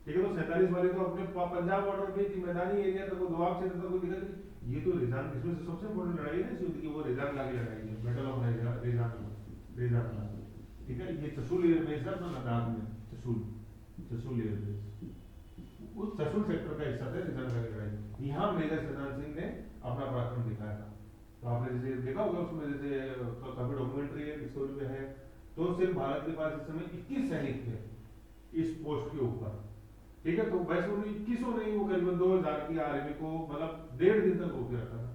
ठीक है। तो 47 वाले तो अपने पंजाब बॉर्डर पे थी, मैदानी एरिया तक, वो दोआब क्षेत्र तक दिखा थी। ये तो रेजान, इसमें से सबसे इंपॉर्टेंट लड़ाई है ना इस युद्ध की, वो रेजान ला की लड़ाई है, बैटल ऑफ रेजान ला, ठीक है। ये चसूल एयरबेस है अपना लद्दाख में, चसूल एयरबेस, उस चसूल सेक्टर का हिस्सा था रेजान ला की लड़ाई। यहाँ मेजर शैतान सिंह ने अपना पराक्रम दिखाया था। तो आपने जैसे देखा होगा उसमें, जैसे काफी डॉक्यूमेंट्री है, डिस्कवरी पे है, तो सिर्फ भारत के पास इस समय 21 सैनिक थे इस पोस्ट के ऊपर, ठीक है। तो वैसे उन्होंने 2100 नहीं, वो करीबन 2000 की आर्मी को मतलब 1.5 दिन तक रोके रखा था।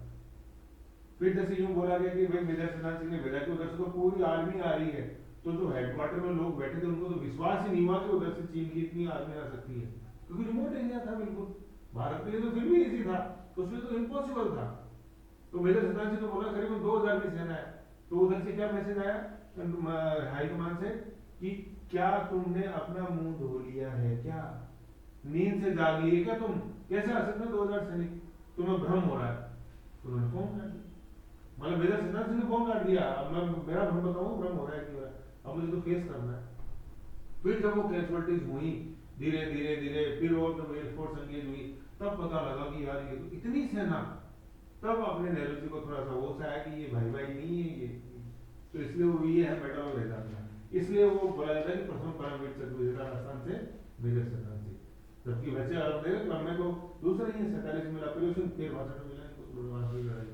फिर जैसे यूं बोला गया कि भाई मेजर शैतान सिंह ने भेजा कि उधर से तो पूरी आर्मी आ रही है, तो जो हेडक्वार्टर में लोग बैठे थे उनको तो विश्वास ही नहीं हुआ कि उधर से चीन की इतनी आर्मी आ सकती है, क्योंकि रिमोट एरिया था बिल्कुल, भारत के लिए तो फिर भी इजी था, उसमें तो इम्पॉसिबल था। तो मेजर शैतान सिंह ने बोला करीबन 2000 की सेना है, तो उधर से क्या मैसेज आया हाईकमान से कि क्या तुमने अपना मुंह धो लिया है, क्या नींद से जाग लिए क्या तुम, कैसे आ सकते हो 2000 सैनिक, तुम्हें भ्रम हो रहा है। तो उन्होंने फोन काट दिया, मतलब मेजर शैतान सिंह ने फोन काट दिया, अब मैं मेरा भ्रम बताऊं भ्रम हो रहा है कि हो रहा है, अब मुझे तो फेस करना है। फिर जब वो कैजुअलिटीज हुई धीरे धीरे धीरे, फिर वो जब एयरफोर्स एंगेज हुई, तब पता लगा कि यार ये तो इतनी सेना, तब अपने नेहरू जी को थोड़ा सा वो सा है कि ये भाई भाई नहीं है ये, तो इसलिए वो ये है बैटल ऑफ रेजान, इसलिए वो बोला जाता है कि प्रथम परमवीर चक्र विजेता राजस्थान से मेजर शैतान सिंह। जबकि वैसे अगर देखें क्रम में तो दूसरा ही है, 47 मिला, फिर उसमें फिर 62 मिला, इनको वहाँ पे लड़ाई।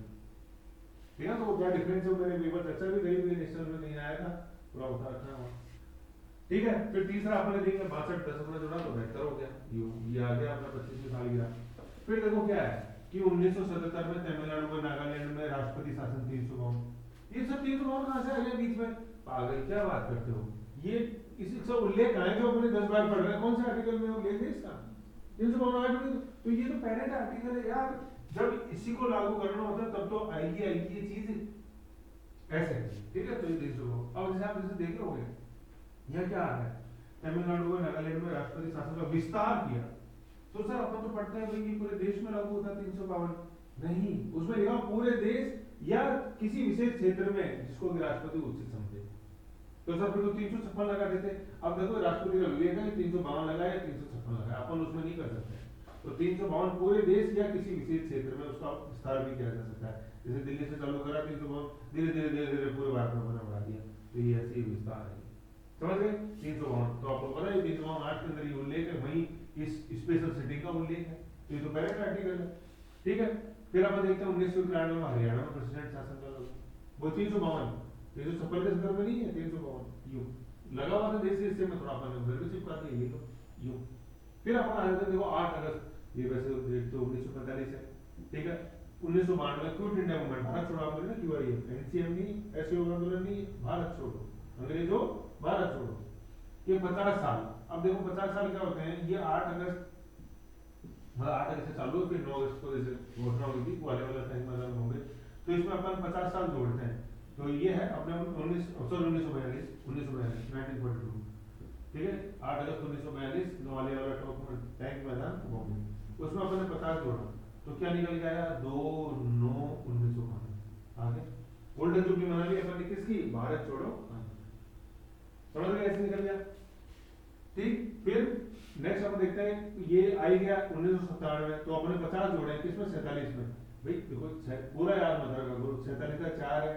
ठीक है, तो क्या डिफरेंस है, मैंने पेपर चर्चा भी करी हुई, नेशनल में कहीं आया था, पूरा बता रखा है वहाँ। ठीक है, फिर तीसरा अपने देखेंगे 62 10 में जोड़ा तो बेहतर हो गया, ये आ गया अपना 25वीं सालगिरह। फिर देखो क्या है कि 1977 में तमिलनाडु में नागालैंड में राष्ट्रपति शासन 352, ये सब 352 कहाँ से आ गया बीच में, पागल क्या बात करते हो, ये इसका उल्लेख है जो अपने 10 बार पढ़ रहे हैं, कौन से आर्टिकल में उल्लेख है इसका, 352 आर्टिकल, तो ये तो पेरेंट आर्टिकल है यार, जब इसी को लागू करना होता है तब तो आएगी ये चीज ऐसे। ठीक है, तो ये 352 अब जैसे आप जैसे देख लोगे यह क्या आ रहा है, तमिलनाडु में नागालैंड में राष्ट्रपति शासन का विस्तार किया, तो सर अपन तो पढ़ते हैं भाई कि पूरे देश में लागू होता है 352, नहीं, उसमें लिखा पूरे देश या किसी विशेष क्षेत्र में जिसको कि राष्ट्रपति उचित समझे, तो सर फिर तो 356 लगा देते। अब देखो राष्ट्रपति का विवेक है 352 लगाया या 356 लगाया, अपन उसमें नहीं कर सकते, तो 352 पूरे देश या किसी विशेष क्षेत्र में उसका विस्तार भी किया जा सकता है, जैसे दिल्ली से चालू करा 352, धीरे धीरे धीरे धीरे पूरे भारत में बढ़ा दिया, तो ये ऐसे ही विस्तार है, समझ गए। 352 तो आपको पता है 352 8 के अंदर ये उल्लेख है, वही इस स्पेशल सिटी का उल्लेख है, तो ये तो पहले आर्टिकल है। ठीक है, फिर अपन देखते हैं 1991 में हरियाणा में प्रेसिडेंट शासन का लगा, वो 352 356 के संदर्भ में नहीं है, 352 यूं लगा हुआ था देश हिस्से में, थोड़ा अपन उधर भी चिपका दिया ये लो यूं। फिर अपन आ जाते हैं देखो 8 अगस्त, ये वैसे डेट तो 1945 है। ठीक है, 1992 में क्विट इंडिया मूवमेंट, भारत छोड़ो आंदोलन, QIA NCM नहीं, असहयोग आंदोलन नहीं, भारत छोड़ो, अंग्रेजों भारत छोड़ो, ये 50 साल। अब देखो 50 साल क्या होते हैं, ये 8 अगस्त 8 अगस्त से चालू है, फिर 9 अगस्त को जैसे घोषणा हुई थी वाले वाला टाइम में होंगे, तो इसमें अपन 50 साल जोड़ते हैं, तो ये है अपने 1942 1942। ठीक है, 8 अगस्त 1942 वाले वाला टैंक मैदान बॉम्बे, उसमें अपन ने 50 जोड़ा, तो क्या निकल गया 2/9/1992, आगे गोल्डन जुबली मना ली अपन ने किसकी, भारत छोड़ो, समझ गए, ऐसे निकल गया। ठीक, फिर नेक्स्ट अपन देखते हैं ये आई गया 1997 में, तो अपने 50 जोड़े किसमें, 47 में, भाई देखो पूरा याद मत रखा करो, 47 का 4 है,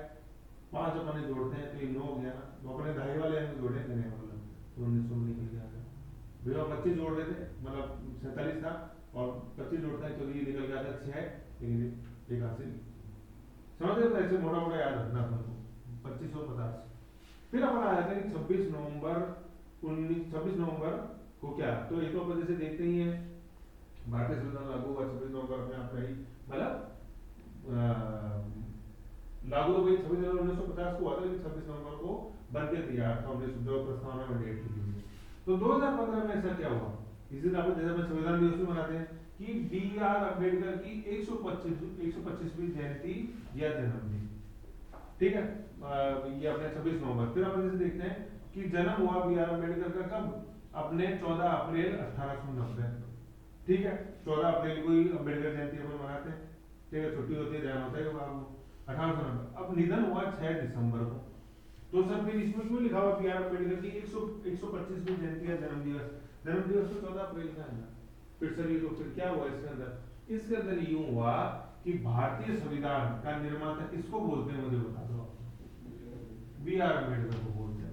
5 अपने जोड़ते हैं तो ये 9 हो गया ना, तो अपने दहाई वाले हम जोड़े देने वाला, तो 1900 में निकल गया। भैया 25 जोड़ रहे थे, मतलब 47 था और 25 जोड़ता है, चलिए ये निकल गया था 6, लेकिन एक हासिल, समझ रहे हो, ऐसे मोटा मोटा याद रखना अपन को 25 और 50। फिर अपन आ जाते हैं 26 नवंबर को क्या, तो एक तो अपन जैसे देखते ही हैं भारतीय संविधान लागू हुआ 26 नवंबर अपने आप में ही, मतलब लागू तो भाई 26 जनवरी 1950 को हुआ था, लेकिन 26 नवंबर को बन के तैयार था, 1902 प्रस्तावना में डेट लिखी हुई है। तो 2015 में ऐसा क्या हुआ, इस दिन अपन जैसे संविधान दिवस भी मनाते हैं कि BR अम्बेडकर की 125वीं जयंती या जन्मदिन। ठीक है, ये अपने 26 नवंबर। फिर अपन जैसे देखते हैं कि जन्म हुआ BR अम्बेडकर का कब, अपने 14 अप्रैल 1890। ठीक है, 14 अप्रैल को ही अम्बेडकर जयंती अपन मनाते हैं। ठीक है, छुट्टी होती है, ध्यान होता है बाबू 1890। अब निधन हुआ 6 दिसंबर को, तो सर फिर इसमें क्यों लिखा हुआ BR अम्बेडकर की 125वीं जयंती या जन्म दिवस तो 14 अप्रैल का है ना। फिर सर ये तो फिर क्या हुआ इसके अंदर यूं हुआ कि भारतीय संविधान का निर्माता किसको बोलते हैं, मुझे बता दो, BR अम्बेडकर को बोलते हैं।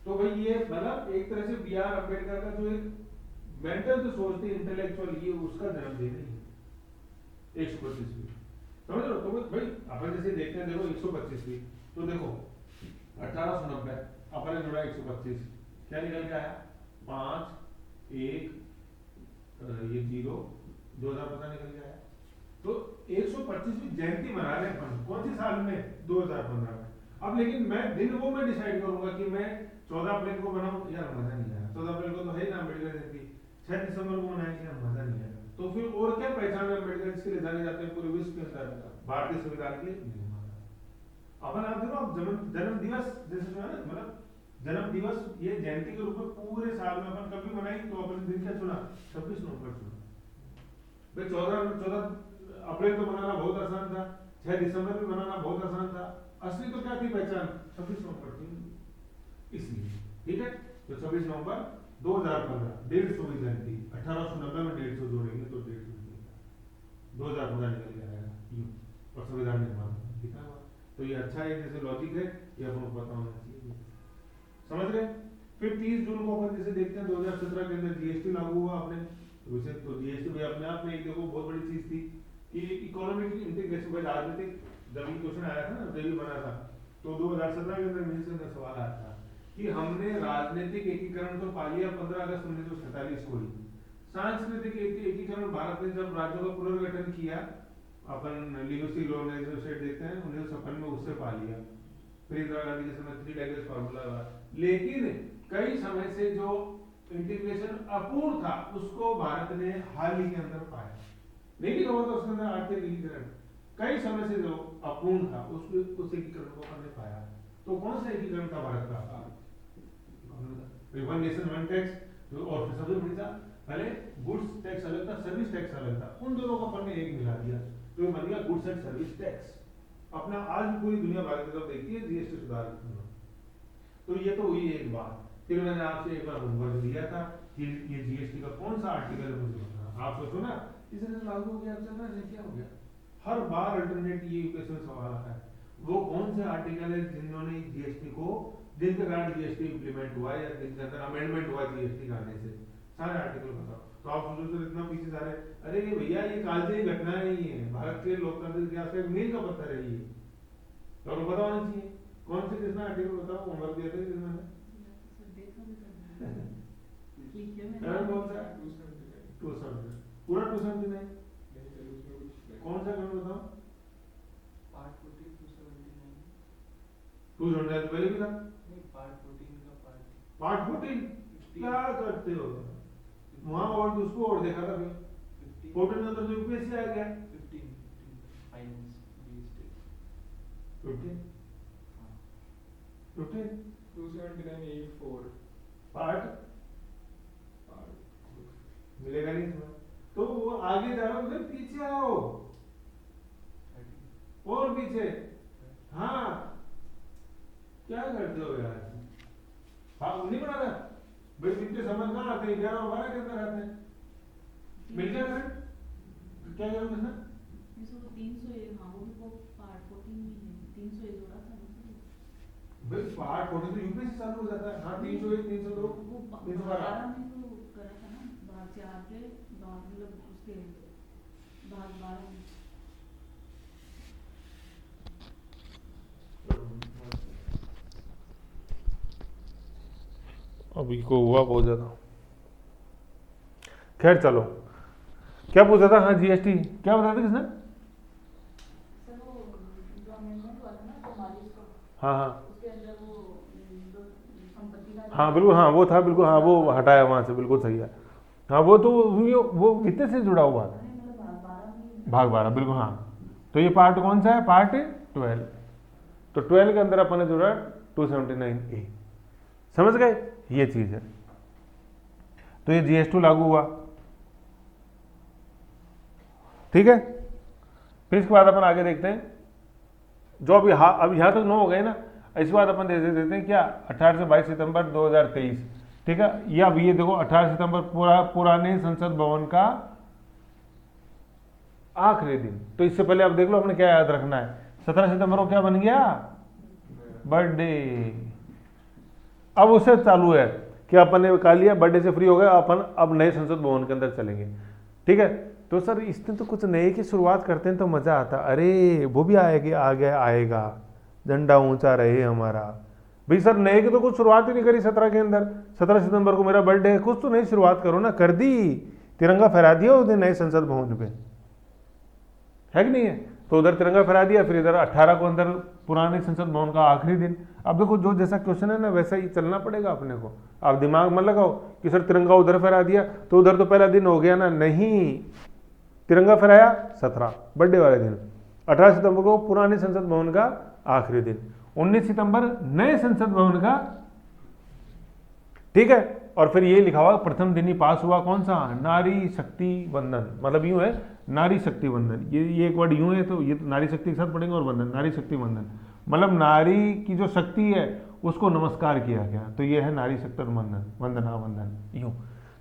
तो भाई ये मतलब एक तरह से BR अम्बेडकर का जो एक मेंटल जो सोचते इंटेलेक्चुअल, ये उसका जन्मदिन है 125वीं, समझ लो। तो भाई अपन जैसे देखते हैं देखो 125वीं, तो देखो 1890 अपन ने जोड़ा 125, क्या निकल के आया 5 1 ये 0 2015 निकल के आया। तो 125वीं जयंती मना रहे हैं अपन कौन सी साल में, 2015 में। अब लेकिन मैं दिन वो मैं डिसाइड करूंगा कि मैं 14 अप्रैल को बनाऊं, यार मजा नहीं आया। 14 अप्रैल को तो है ना अम्बेडकर जयंती, 6 दिसंबर को मनाएंगे, यार मजा नहीं आएगा। तो फिर और क्या पहचान है अम्बेडकर इसके लिए जाने जाते हैं पूरे विश्व के अंदर, भारतीय संविधान के अपन आप देखो, आप जन्म दिवस जैसे जो है ना, मतलब जन्म दिवस ये जयंती के रूप में पूरे साल में अपन कभी मनाएंगे, तो अपन दिन क्या चुना, 26 नवंबर चुना। भाई 14 अप्रैल को मनाना बहुत आसान था, 6 दिसंबर में मनाना बहुत आसान था, असली तो क्या थी पहचान, 26 नवंबर थी इसलिए। ठीक है, तो 26 नवंबर 2015 150वीं जयंती, 1890 में 150 जोड़ेंगे तो 150 2015 निकल के आएगा यूं, और संविधान निर्माण ठीक है। तो ये अच्छा है, जैसे लॉजिक है, ये अपन को पता होना चाहिए, समझ गए। फिर 30 जून को अपन जैसे देखते हैं 2017 के अंदर जीएसटी लागू हुआ आपने, वैसे तो जीएसटी भी अपने आप में एक देखो बहुत बड़ी चीज थी कि इकोनॉमिक इंटीग्रेशन में राजनीतिक, जब ये क्वेश्चन आया था ना, जब ये बना था तो 2017 के अंदर मेरे से अंदर सवाल आया था कि हमने राजनीतिक एकीकरण तो पा लिया 15 अगस्त 1947 को ही, सांस्कृतिक एकीकरण भारत ने जब राज्यों का पुनर्गठन किया, अपन लिंग्विस्टिक ऑर्गेनाइजेशन स्टेट देखते हैं 1956 में, उससे पा लिया। फिर इंदिरा गांधी के समय 3 लैंग्वेज फार्मूला हुआ, लेकिन कई समय से जो इंटीग्रेशन अपूर्ण था उसको भारत ने हाल ही के अंदर पाया। नहीं हुआ था उसके अंदर आर्थिक एकीकरण, कई समय से जो अपूर्ण था उसको उस एकीकरण को हमने पाया। तो कौन सा एकीकरण था भारत का? वन नेशन वन टैक्स, जो और सबसे बड़ी था पहले गुड्स टैक्स अलग था, सर्विस टैक्स अलग था, उन दोनों को अपन ने एक मिला दिया तो ये बन गया गुड्स एंड सर्विस टैक्स। अपना आज भी पूरी दुनिया भारत की तरफ देखती है जीएसटी सुधार। तो ये तो हुई एक बात। फिर मैंने आपसे एक बार होमवर्क दिया था कि ये जीएसटी का कौन सा आर्टिकल है मुझे बताना। आप सोचो ना, इसने लागू हो गया, चल रहा है, क्या हो गया? हर बार अल्टरनेट ये यूपीएससी में सवाल आता है, वो कौन से आर्टिकल है जिन्होंने जीएसटी को, जिनके कारण जीएसटी इंप्लीमेंट हुआ या जिनके अंदर अमेंडमेंट हुआ जीएसटी का आने से, सारे आर्टिकल बताओ। तो आप सोचो तो इतना पीछे जा रहे, अरे ये भैया ये कालजयी घटना नहीं है, भारत के लोकतंत्र इतिहास का एक मील का पत्थर है ये, तो पता होना चाहिए। कौन से कितना आर्टिकल बताओ, होमवर्क दिया था जिसमें पूरा 279 कौन सा कानून बताओ? पार्ट 14 279 279 तो पहले भी था। नहीं, पार्ट 14 का पार्ट 14 क्या करते हो वहां, और उसको और देखा था फिर 14 में तो यूपीएससी आ गया 15 फाइनेंस जीएसटी 15 279A4 पार्ट मिलेगा नहीं इसमें। तो वो आगे जा रहा हूँ, उधर पीछे आओ और पीछे। हाँ क्या करते हो यार? हाँ नहीं बना रहा भाई, पिछले समझ कहाँ आते हैं? 11 और 12 के अंदर आते हैं, मिल गया सर। क्या करूँ मैं? 300 हाँ, वो भी वो पार्ट 14 में है, 300 जोड़ा था भाई पार्ट 14 तो यूपीएससी चालू हो जाता है। हाँ 301 302 वो 312 में तो करा था ना, भाग 4 के भाग, मतलब उसके भाग 12 में। अभी को हुआ बहुत ज्यादा। खैर चलो, क्या पूछा था? हाँ जीएसटी क्या बताया था किसने? सर वो जो अमेंडमेंट हुआ था ना 44 का, हाँ हाँ उसके अंदर वो जो संपत्ति का, हाँ बिल्कुल, हाँ वो था बिल्कुल, हाँ वो हटाया वहाँ से, बिल्कुल सही है। हाँ वो तो वो कितने से जुड़ा हुआ था? मतलब भाग 12 में, भाग 12 बिल्कुल। हाँ तो ये पार्ट कौन सा है? पार्ट 12। तो 12 के अंदर अपन ने जुड़ा 279A। समझ गए? ये चीज है। तो ये जीएसटी लागू हुआ, ठीक है। फिर इसके बाद अपन आगे देखते हैं, जो अभी अब यहाँ तक 9 हो गए ना, इसके बाद अपन देते हैं क्या 18 से 22 सितंबर 2023, ठीक है। ये अब ये देखो 18 सितंबर पुराने संसद भवन का आखिरी दिन। तो इससे पहले अब देख लो अपने क्या याद रखना है, 17 सितंबर को क्या बन गया? बर्थडे। अब उससे चालू है कि अपन ने कर लिया, बर्थडे से फ्री हो गए, अपन अब नए संसद भवन के अंदर चलेंगे, ठीक है। तो सर इसमें तो कुछ नए की शुरुआत करते हैं तो मजा आता। अरे वो भी आएगा, झंडा ऊंचा रहे हमारा। भाई सर नए की तो कुछ शुरुआत ही नहीं करी 17 के अंदर। 17 सितंबर को मेरा बर्थडे है, कुछ तो नई शुरुआत करो ना। कर दी, तिरंगा फहरा दिया उस दिन नए संसद भवन पे, है कि नहीं है? तो उधर तिरंगा फहरा दिया, फिर इधर 18 को अंदर पुराने संसद भवन का आखिरी दिन। अब देखो जो जैसा क्वेश्चन है ना वैसा ही चलना पड़ेगा अपने को। आप दिमाग मत लगाओ कि सर तिरंगा उधर फहरा दिया तो उधर तो पहला दिन हो गया ना, नहीं। तिरंगा फहराया 17 बर्थडे वाले दिन, 18 सितंबर को पुराने संसद भवन का आखिरी दिन, 19 सितंबर नए संसद भवन का, ठीक है। और फिर ये लिखा हुआ प्रथम दिन ही पास हुआ कौन सा? नारी शक्ति वंदन। मतलब यूं है नारी शक्ति वंदन, ये एक वर्ड यूं है तो ये तो नारी शक्ति के साथ पढ़ेंगे, और वंदन, नारी शक्ति वंदन मतलब नारी की जो शक्ति है उसको नमस्कार किया गया, तो ये है नारी शक्ति वंदन, वंदना वंदन यूं,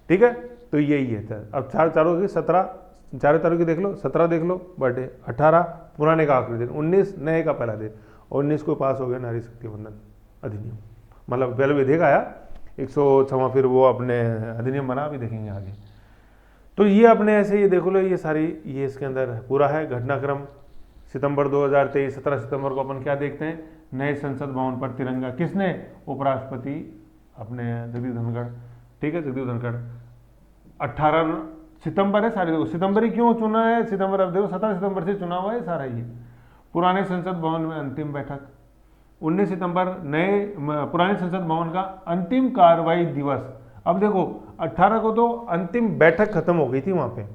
ठीक है। तो यही है। अब चारों की 17 चारों तारीख की देख लो, 17 देख लो बर्थडे, 18 पुराने का आखिरी दिन, 19 नए का पहला दिन, और 19 को पास हो गया नारी शक्ति वंदन अधिनियम। मतलब पहले विधेयक आया, 106वां फिर वो अपने अधिनियम बना, भी देखेंगे आगे। तो ये अपने ऐसे ये देखो लो, ये सारी ये इसके अंदर पूरा है घटनाक्रम। सितंबर 2023 17 सितंबर को अपन क्या देखते हैं, नए संसद भवन पर तिरंगा किसने, उपराष्ट्रपति अपने जगदीप धनखड़, ठीक है जगदीप धनखड़। 18 सितंबर है सारे, देखो सितंबर ही क्यों चुना है, सितंबर अब देखो 17 सितंबर से चुना हुआ है सारा ये। पुराने संसद भवन में अंतिम बैठक 19 सितंबर, नए पुराने संसद भवन का अंतिम कार्रवाई दिवस। अब देखो 18 को तो अंतिम बैठक खत्म हो गई थी वहां पे,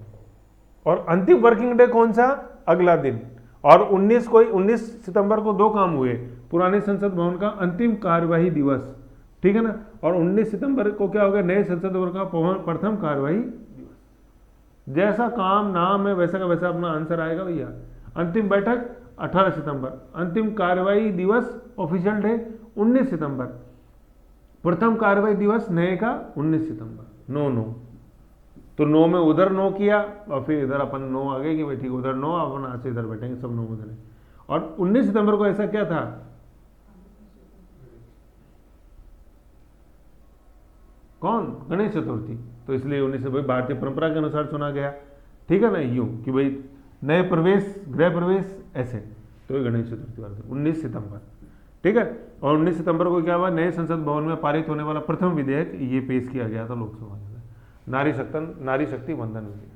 और अंतिम वर्किंग डे कौन सा, अगला दिन। और 19 सितंबर को दो काम हुए, पुराने संसद भवन का अंतिम कार्यवाही दिवस, ठीक है ना, और 19 सितंबर को क्या हो गया, नए संसद भवन का प्रथम कार्यवाही दिवस। जैसा काम नाम है वैसा का वैसा अपना आंसर आएगा भैया। अंतिम बैठक 18 सितंबर, अंतिम कार्यवाही दिवस ऑफिशियल डे 19 सितंबर, प्रथम कार्यवाही दिवस नए का 19 सितंबर। 9 तो 9 में उधर 9 किया, और फिर इधर अपन 9 आ गए कि भाई ठीक उधर 9, अपन आज से इधर बैठेंगे, सब 9 उधर है। और 19 सितंबर को ऐसा क्या था, कौन, गणेश चतुर्थी, तो इसलिए 19 भाई भारतीय परंपरा के अनुसार चुना गया, ठीक है ना, यूं कि भाई नए प्रवेश, गृह प्रवेश ऐसे, तो ये गणेश चतुर्थी वाला 19 सितंबर, ठीक है। और 19 सितंबर को क्या हुआ, नए संसद भवन में पारित होने वाला प्रथम विधेयक ये पेश किया गया था लोकसभा में, नारी शक्ति वंदन विधेयक।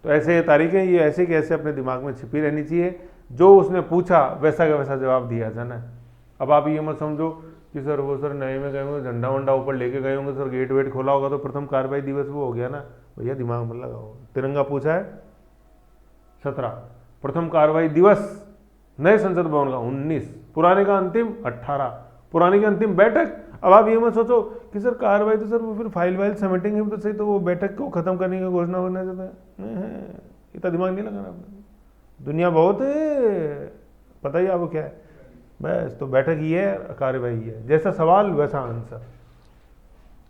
तो ऐसे ये तारीखें ये ऐसे कि ऐसे अपने दिमाग में छिपी रहनी चाहिए, जो उसने पूछा वैसा का वैसा जवाब दिया जाना। अब आप ये मत समझो कि सर वो सर नए में गए होंगे, झंडा वंडा ऊपर लेके गए होंगे, सर गेट वेट खोला होगा तो प्रथम कार्रवाई दिवस वो हो गया ना, भैया दिमाग में लगाओ। तिरंगा पूछा है 17, प्रथम कार्रवाई दिवस नए संसद भवन का 19, पुराने का अंतिम 18, पुराने की अंतिम बैठक। अब आप ये मत सोचो कि सर कार्रवाई तो सर वो फिर फाइल वाइल समेटेंगे तो सही, तो वो बैठक को खत्म करने की घोषणा करना चाहता है, इतना दिमाग नहीं लगाना आपने, दुनिया बहुत है, पता ही आपको क्या है, बस तो बैठक ही है, कार्यवाही है, जैसा सवाल वैसा आंसर,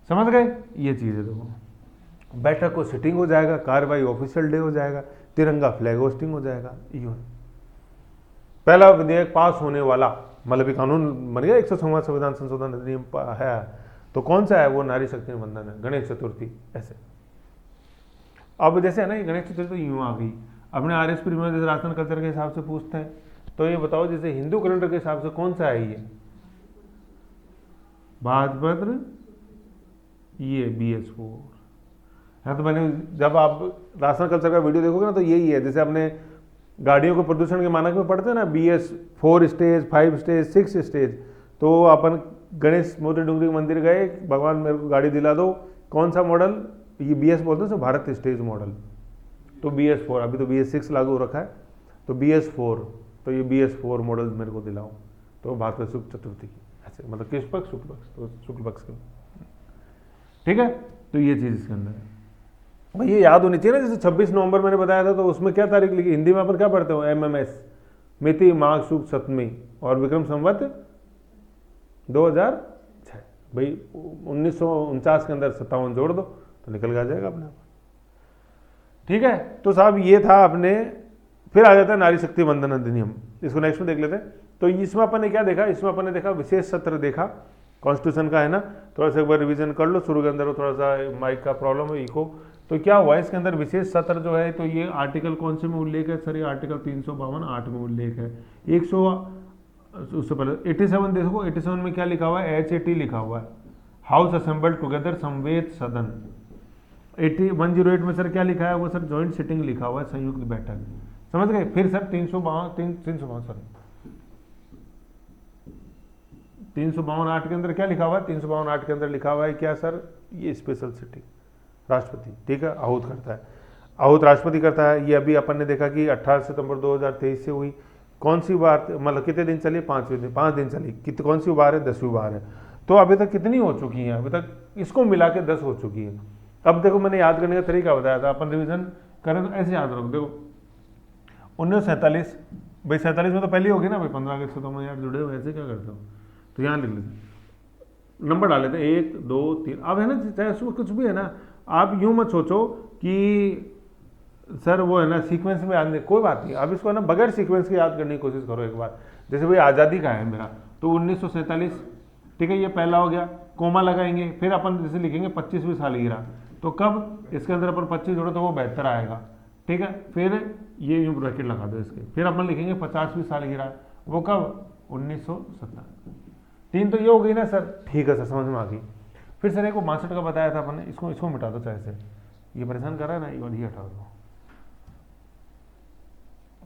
समझ गए। ये चीज़ है, देखो बैठक को सिटिंग हो जाएगा, कार्रवाई ऑफिशियल डे हो जाएगा, तिरंगा फ्लैग होस्टिंग हो जाएगा। यूं पहला विधेयक पास होने वाला, मतलब कानून बन गया 106वां संविधान संशोधन अधिनियम है, तो कौन सा है वो, नारी शक्ति वंदन है, गणेश चतुर्थी ऐसे। अब जैसे है ना, ये गणेश चतुर्थी तो यूं आ गई, अपने RSP में जैसे राशन कल्चर के हिसाब से पूछते हैं, तो ये बताओ जैसे हिंदू कैलेंडर के हिसाब से कौन सा है ये, भाद्रपद, ये BS4 है। तो मैंने जब आप राशन कल्चर का वीडियो देखोगे ना तो यही है, जैसे अपने गाड़ियों को प्रदूषण के मानक में पढ़ते हैं ना, BS4 स्टेज, 5 स्टेज, 6 स्टेज, तो अपन गणेश मोती डूंगरी मंदिर गए, भगवान मेरे को गाड़ी दिला दो, कौन सा मॉडल, ये BS बोलते हैं, भारत स्टेज मॉडल, तो BS4, अभी तो BS6 लागू रखा है, तो BS4, तो ये BS4 मॉडल मेरे को दिलाओ, तो भारत शुक्ल चतुर्थी ऐसे, मतलब किस पक्ष, शुक्ल पक्ष, तो शुक्ल पक्ष के, ठीक है। तो ये चीज़ इसके अंदर है भाई, ये याद होनी चाहिए ना। जैसे 26 नवंबर मैंने बताया था, तो उसमें क्या तारीख लिखी, हिंदी में अपन क्या पढ़ते हो, MMS, मिति माघ शुक्ल सप्तमी, और विक्रम संवत 2006, भाई 1949 के अंदर 57 जोड़ दो तो निकल के आ जाएगा अपने आप, ठीक है। तो साहब ये था अपने, फिर आ जाता है नारी शक्ति वंदन अधिनियम, इसको नेक्स्ट में देख लेते हैं। तो इसमें अपन ने क्या देखा, इसमें अपन ने देखा विशेष सत्र देखा कॉन्स्टिट्यूशन का, है ना, थोड़ा सा एक बार रिवीजन कर लो, शुरू के अंदर थोड़ा सा माइक का प्रॉब्लम है, इको। तो क्या हुआ इसके अंदर विशेष सत्र जो है, तो ये आर्टिकल कौन से में उल्लेख है सर, ये आर्टिकल 352(8) में उल्लेख है। 100 उससे पहले 87 देखो, 87 में क्या लिखा हुआ है, HAT लिखा हुआ है, हाउस असेंबल टुगेदर संवेद सदन। 108 में सर क्या लिखा है, वो सर ज्वाइंट सिटिंग लिखा हुआ है, संयुक्त बैठक, समझ गए। फिर सर 352(8) के अंदर क्या लिखा हुआ है, 352(8) के अंदर लिखा हुआ है क्या सर, ये स्पेशल सिटिंग राष्ट्रपति, ठीक है, आहूत करता है, आहूत राष्ट्रपति करता है। ये अभी अपन ने देखा कि 18 सितंबर 2023 से हुई, कौन सी बार, मतलब कितने दिन चली, 5 दिन चली, कौन सी बार है, 10वीं बार है। तो अभी तक कितनी हो चुकी हैं, अभी तक इसको मिला के 10 हो चुकी है। अब देखो मैंने याद करने का तरीका बताया था, अपन रिविजन करें तो ऐसे याद रखो, देखो 1947, भाई 47 में तो पहले होगी ना भाई, 15 अगस्त से तो मैं यार जुड़े हुए, ऐसे क्या करते हो, तो यहाँ लिख लेते, नंबर डाल लेते 1 2 3। अब है ना, चाहे उसमें कुछ भी है ना, आप यूं मत सोचो कि सर वो है ना सीक्वेंस में याद नहीं, कोई बात नहीं, अब इसको है ना बगैर सीक्वेंस के याद करने की कोशिश करो एक बार। जैसे भाई आज़ादी का है मेरा, तो 1947 ठीक है, ये पहला हो गया, कोमा लगाएंगे, फिर अपन जैसे लिखेंगे 25वीं सालगिरह, तो कब इसके अंदर अपन 25 जोड़ो तो वो 72 आएगा, ठीक है, फिर ये यूं ब्रैकेट लगा दो इसके, फिर अपन लिखेंगे 50वीं सालगिरह, वो कब 1970। 3 तो ये हो गई ना सर, ठीक है सर समझ में आ गई। फिर सर एक को 62 का बताया था अपन ने, इसको मिटा दो चाहे से, ये परेशान कर रहा है ना, ये वाली हटा दो।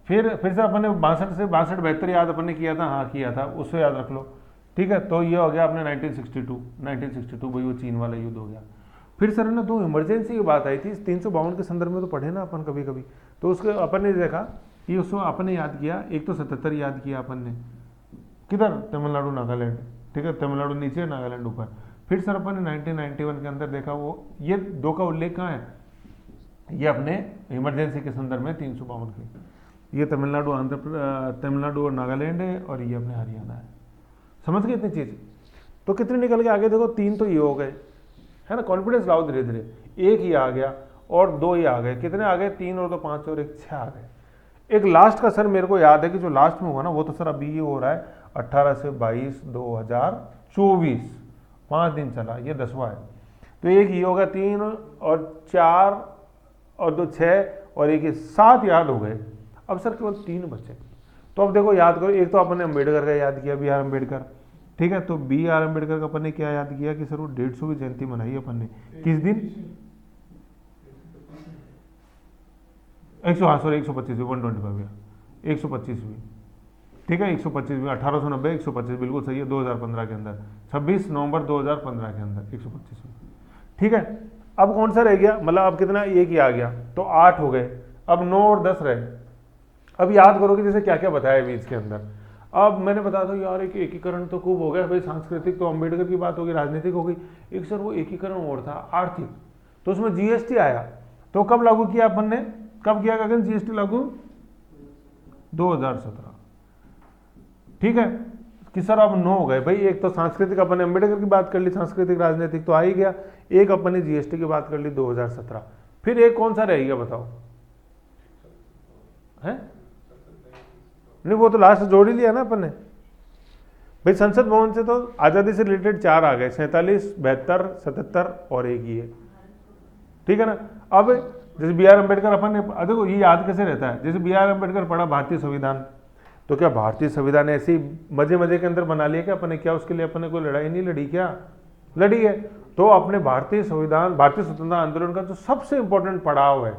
फिर सर अपन ने 62 से 62 72 याद अपन ने किया था, हाँ किया था, उसको याद रख लो, ठीक है। तो ये हो गया अपने 1962 भाई वो चीन वाला युद्ध हो गया। फिर सर ने 2 इमरजेंसी की बात आई थी, 352 के संदर्भ में तो पढ़े ना अपन कभी कभी, तो उसके अपन ने देखा कि उसको अपन ने याद किया, एक तो 77 याद किया अपन ने, किधर, तमिलनाडु नागालैंड, ठीक है, तमिलनाडु नीचे नागालैंड ऊपर। फिर सर अपन ने 1991 के अंदर देखा, वो ये 2 का उल्लेख कहाँ है, ये अपने इमरजेंसी के संदर्भ में 352 के, ये तमिलनाडु और नागालैंड है, और ये अपने हरियाणा है। समझ गए इतनी चीज़, तो कितने निकल के आगे देखो, 3 तो ये हो गए, है ना, कॉन्फिडेंस लाओ धीरे धीरे, 1 ही आ गया और 2 ही आ गए, कितने आ गए, 3 और 2 5 और 1 6 आ गए। एक लास्ट का सर मेरे को याद है कि जो लास्ट में हुआ ना, वो तो सर अभी ये हो रहा है 18 से 22 2024, 5 दिन चला, ये 10वां है, तो एक ये होगा, 3 और 4 और 2 6 और 1 ये 7 याद हो गए। अब सर केवल 3 बचे, तो अब देखो याद करो, एक तो अपन ने अम्बेडकर का याद किया, बी आर अम्बेडकर, ठीक है, तो बी आर अम्बेडकर का अपन ने क्या याद किया कि सर वो 150वीं जयंती मनाई अपन ने, किस दिन, 125वीं 125वीं 125वीं, ठीक है, 125वीं 1890 125 बिल्कुल सही है, 2015 के अंदर 26 नवंबर 2015 के अंदर 125वीं, ठीक है। अब कौन सा रह गया, मतलब अब कितना, 1 ही आ गया, तो 8 हो गए, अब 9 और 10 रहे। अब याद करो कि जैसे क्या क्या बताया बीच के अंदर, अब मैंने बता दो यार, एक एकीकरण तो खूब हो गया भाई, सांस्कृतिक तो अम्बेडकर की बात होगी, राजनीतिक हो गई, एक सर वो एकीकरण और था आर्थिक, तो उसमें जीएसटी आया, तो कब लागू किया अपन ने, कब किया गगन जीएसटी लागू, 2017, ठीक है, कि सर अब 9 हो गए भाई, एक तो सांस्कृतिक अपन ने अम्बेडकर की बात कर ली, सांस्कृतिक राजनीतिक तो आ ही गया, एक अपन ने जीएसटी की बात कर ली 2017, फिर एक कौन सा रहेगा बताओ, है नहीं, वो तो लास्ट जोड़ ही लिया ना अपन ने भाई। संसद भवन से तो आज़ादी से रिलेटेड 4 आ गए, 47 72 77 और 1 ही है, ठीक है ना। अब जैसे बी आर अम्बेडकर अपन ने, देखो ये याद कैसे रहता है, जैसे बी आर अम्बेडकर पढ़ा भारतीय संविधान, तो क्या भारतीय संविधान ऐसे ही मजे मजे के अंदर बना लिया क्या अपन ने, क्या उसके लिए अपन ने कोई लड़ाई नहीं लड़ी, क्या लड़ी है। तो अपने भारतीय संविधान, भारतीय स्वतंत्रता आंदोलन का जो सबसे इंपॉर्टेंट पड़ाव है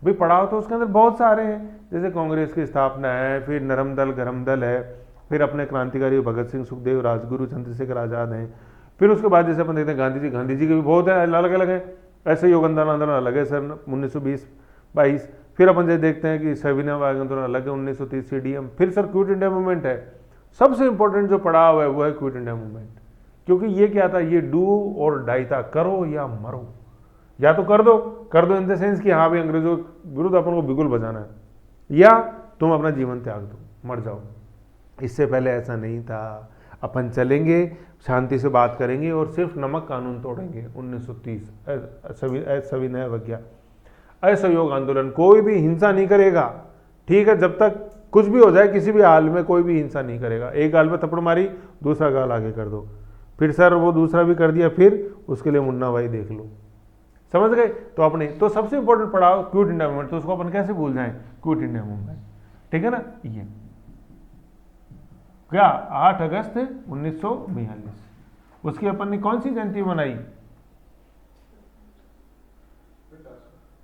भाई, पड़ाव तो उसके अंदर बहुत सारे हैं, जैसे कांग्रेस की स्थापना है, फिर नरम दल गरम दल है, फिर अपने क्रांतिकारी भगत सिंह सुखदेव राजगुरु चंद्रशेखर आजाद हैं, फिर उसके बाद जैसे अपन देखते हैं गांधी जी के भी बहुत है, अलग अलग है, ऐसे योगदान आंदोलन अलग है सर 1920-22, फिर अपन जैसे देखते हैं कि सविनय आंदोलन अलग है 1930 CDM, फिर सर क्विट इंडिया मूवमेंट है, सबसे इंपॉर्टेंट जो पड़ाव है वो है क्विट इंडिया मूवमेंट, क्योंकि ये क्या था, ये डू और डाई था, करो या मरो, या तो कर दो इन द सेंस कि हाँ भाई अंग्रेजों के विरुद्ध अपन को बिल्कुल बजाना है, या तुम अपना जीवन त्याग दो, मर जाओ। इससे पहले ऐसा नहीं था, अपन चलेंगे शांति से बात करेंगे और सिर्फ नमक कानून तोड़ेंगे। 1930 सविनय अवज्ञा, असहयोग आंदोलन, कोई भी हिंसा नहीं करेगा, ठीक है, जब तक कुछ भी हो जाए किसी भी हाल में कोई भी हिंसा नहीं करेगा। एक गाल पे थप्पड़ मारी, दूसरा गाल आगे कर दो, फिर सर वो दूसरा भी कर दिया, फिर उसके लिए मुन्ना भाई देख लो, समझ गए। तो अपने तो सबसे इंपॉर्टेंट पड़ाव क्विट इंडिया मूवमेंट, तो उसको अपन कैसे भूल जाएं, क्विट इंडिया मूवमेंट, ठीक है ना। ये क्या 8 अगस्त 1942, उसकी अपन ने कौन सी जयंती मनाई,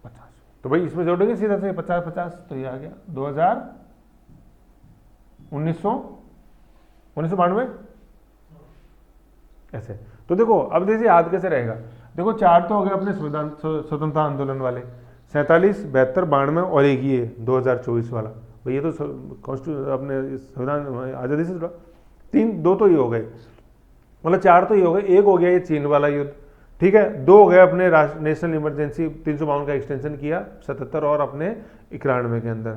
50। तो भाई इसमें जोड़ेंगे सीधा से 50-50, तो ये आ गया 1992 ऐसे। तो देखो अब देखिए याद कैसे रहेगा, देखो 4 तो हो गए अपने स्वतंत्रता आंदोलन वाले, 47 72 92 और एक ये 2024 वाला, भाई ये तो कॉन्स्टिट्यूशन अपने संविधान आज़ादी से जुड़ा, 2 तो ये हो गए, मतलब 4 तो ये हो गए, एक हो गया ये चीन वाला युद्ध, ठीक है, 2 हो गए अपने नेशनल इमरजेंसी 352 का एक्सटेंशन किया 77 और अपने 91 के अंदर,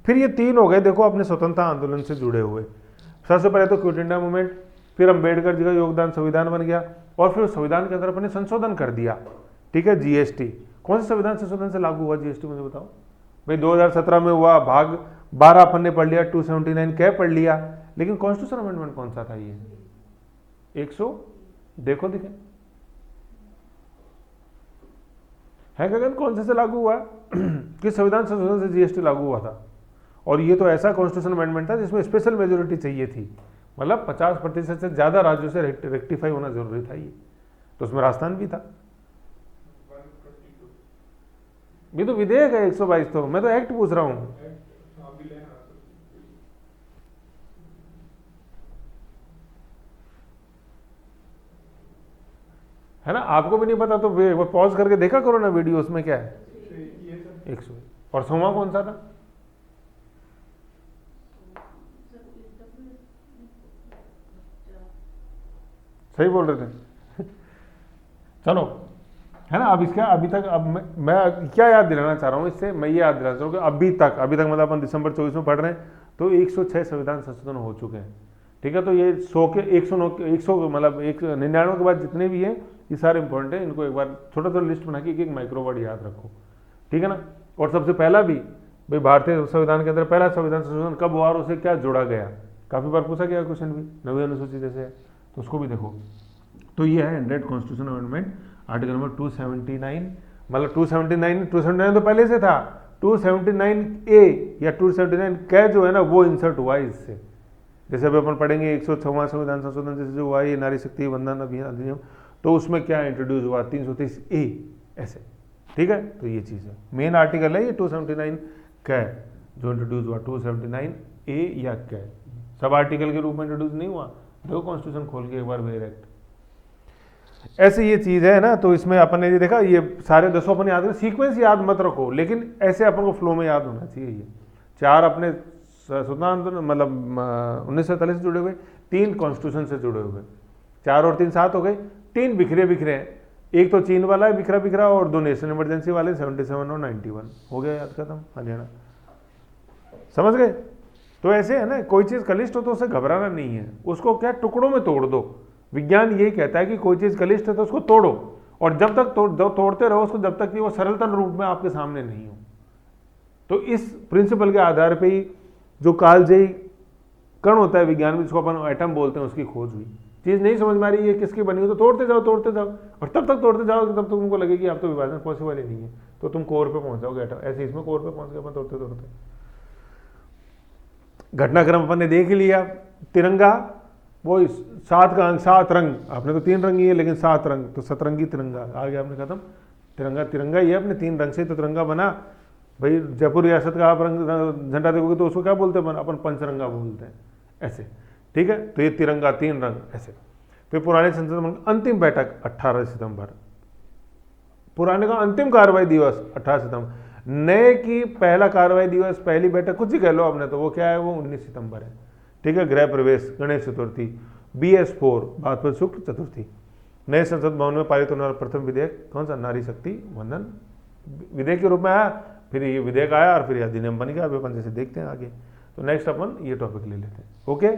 फिर ये 3 हो गए देखो अपने स्वतंत्रता आंदोलन से जुड़े हुए। सबसे पहले तो क्विट इंडिया मूवमेंट, फिर अम्बेडकर जी का योगदान, संविधान बन गया, और फिर संविधान के अंदर अपने संशोधन कर दिया, ठीक है, जीएसटी। कौन से संविधान संशोधन से लागू हुआ जीएसटी, मुझे बताओ भाई। 2017 में हुआ, भाग 12 अपन ने पढ़ लिया, 279 क्या पढ़ लिया, लेकिन कॉन्स्टिट्यूशन अमेंडमेंट कौन सा था, ये 100 देखो दिखे है गगन, कौन से लागू हुआ कि संविधान संशोधन से जीएसटी लागू हुआ था, और ये तो ऐसा कॉन्स्टिट्यूशन अमेंडमेंट था जिसमें स्पेशल मेजोरिटी चाहिए थी, मतलब 50% से ज्यादा राज्यों से रेक्टिफाई होना जरूरी था ये, तो उसमें राजस्थान भी था। 132 ये तो विधेयक है 122, तो मैं तो एक्ट पूछ रहा हूँ। है ना, आपको भी नहीं पता तो वो पॉज करके देखा करो ना वीडियो, उसमें क्या है 100। और 100वां कौन सा था? सही बोल रहे थे चलो, है ना। अब इसका अभी तक, अब मैं क्या याद दिलाना चाह रहा हूँ इससे, मैं ये याद दिलाना चाह रहा हूँ कि अभी तक मतलब अपन दिसंबर 24 में पढ़ रहे हैं तो 106 संविधान संशोधन हो चुके हैं, ठीक है। तो ये 100 के 100 मतलब 199 के बाद जितने भी हैं ये सारे इंपॉर्टेंट है, इनको एक बार छोटा सा लिस्ट बना के एक माइक्रो वर्ड याद रखो, ठीक है ना। और सबसे पहला भी भाई भारतीय संविधान के अंदर पहला संविधान संशोधन कब हुआ और उसे क्या जोड़ा गया, काफी बार पूछा गया क्वेश्चन भी, 9वीं अनुसूची जैसे है, तो उसको भी देखो। तो ये है 100 कॉन्स्टिट्यूशन अमेंडमेंट, आर्टिकल नंबर 279, मतलब 279 तो पहले से था, 279A या 279 कै जो है ना वो इंसर्ट हुआ है इससे। जैसे अभी अपन पढ़ेंगे 106वां संविधान संशोधन जैसे जो हुआ ये नारी शक्ति वंदन अभियान अधिनियम, तो उसमें क्या इंट्रोड्यूस हुआ 323A ऐसे, ठीक है। तो ये चीज़ है, मेन आर्टिकल है ये 279 कै जो इंट्रोड्यूस हुआ, 279A या कै, सब आर्टिकल के रूप में इंट्रोड्यूस नहीं हुआ। देखो कॉन्स्टिट्यूशन खोल के एक बार वेयर एक्ट, ऐसे ये चीज़ है ना। तो इसमें अपन ने ये देखा, ये सारे 10 अपन याद रखें, सीक्वेंस याद मत रखो, लेकिन ऐसे अपन को फ्लो में याद होना चाहिए। ये 4 अपने स्वतंत्र मतलब 1947 से जुड़े हुए, 3 कॉन्स्टिट्यूशन से जुड़े हुए, 4 और 3 7 हो गए, 3 बिखरे बिखरे हैं, एक तो चीन वाला है बिखरा बिखरा, और 2 नेशनल इमरजेंसी वाले 77 और 91 हो गया याद खत्म, हरियाणा, समझ गए। तो ऐसे है ना, कोई चीज़ कलिष्ठ हो तो उसे घबराना नहीं है, उसको क्या टुकड़ों में तोड़ दो। विज्ञान यही कहता है कि कोई चीज़ कलिष्ठ है तो उसको तोड़ो, और जब तक तोड़ते रहो उसको, जब तक कि वो सरलतम रूप में आपके सामने नहीं हो। तो इस प्रिंसिपल के आधार पे ही जो कालजयी कण होता है विज्ञान में, जिसको अपन एटम बोलते हैं, उसकी खोज हुई। चीज़ नहीं समझ में आ रही है किसकी बनी हो तो तोड़ते जाओ, और तब तक तोड़ते जाओ तब तक तुमको लगे कि अब तो विभाजन पॉसिबल ही नहीं है, तो तुम कोर पे पहुंच जाओगे एटम। ऐसे इसमें कोर पे पहुंच गए अपन तोड़ते तोड़ते। घटनाक्रम अपन ने देख लिया, तिरंगा वो 7 का अंक, 7 रंग, आपने तो 3 रंग ही है लेकिन 7 रंग, तो सतरंगी तिरंगा आ गया, आपने खत्म। तिरंगा ही है अपने 3 रंग से तो तिरंगा बना। भाई जयपुर रियासत का आप रंग झंडा देखोगे तो उसको क्या बोलते हैं अपन पंचरंगा बोलते हैं, ऐसे, ठीक है। तो ये तिरंगा 3 रंग ऐसे। फिर पुराने संसद अंतिम बैठक 18 सितंबर, पुराने का अंतिम कार्रवाई दिवस 18 सितंबर, नए की पहला कार्रवाई दिवस, पहली बैठक कुछ ही कह लो आपने, तो वो क्या है, वो 19 सितंबर है, ठीक है। गृह प्रवेश गणेश चतुर्थी, BS4 भाद्रपद शुक्ल चतुर्थी। नए संसद भवन में पारित होने वाला प्रथम विधेयक कौन सा, नारी शक्ति वंदन विधेयक के रूप में आया, फिर ये विधेयक आया और फिर यह अधिनियम बन गया। अभी अपन जैसे देखते हैं आगे। तो नेक्स्ट अपन ये टॉपिक ले लेते हैं, ओके।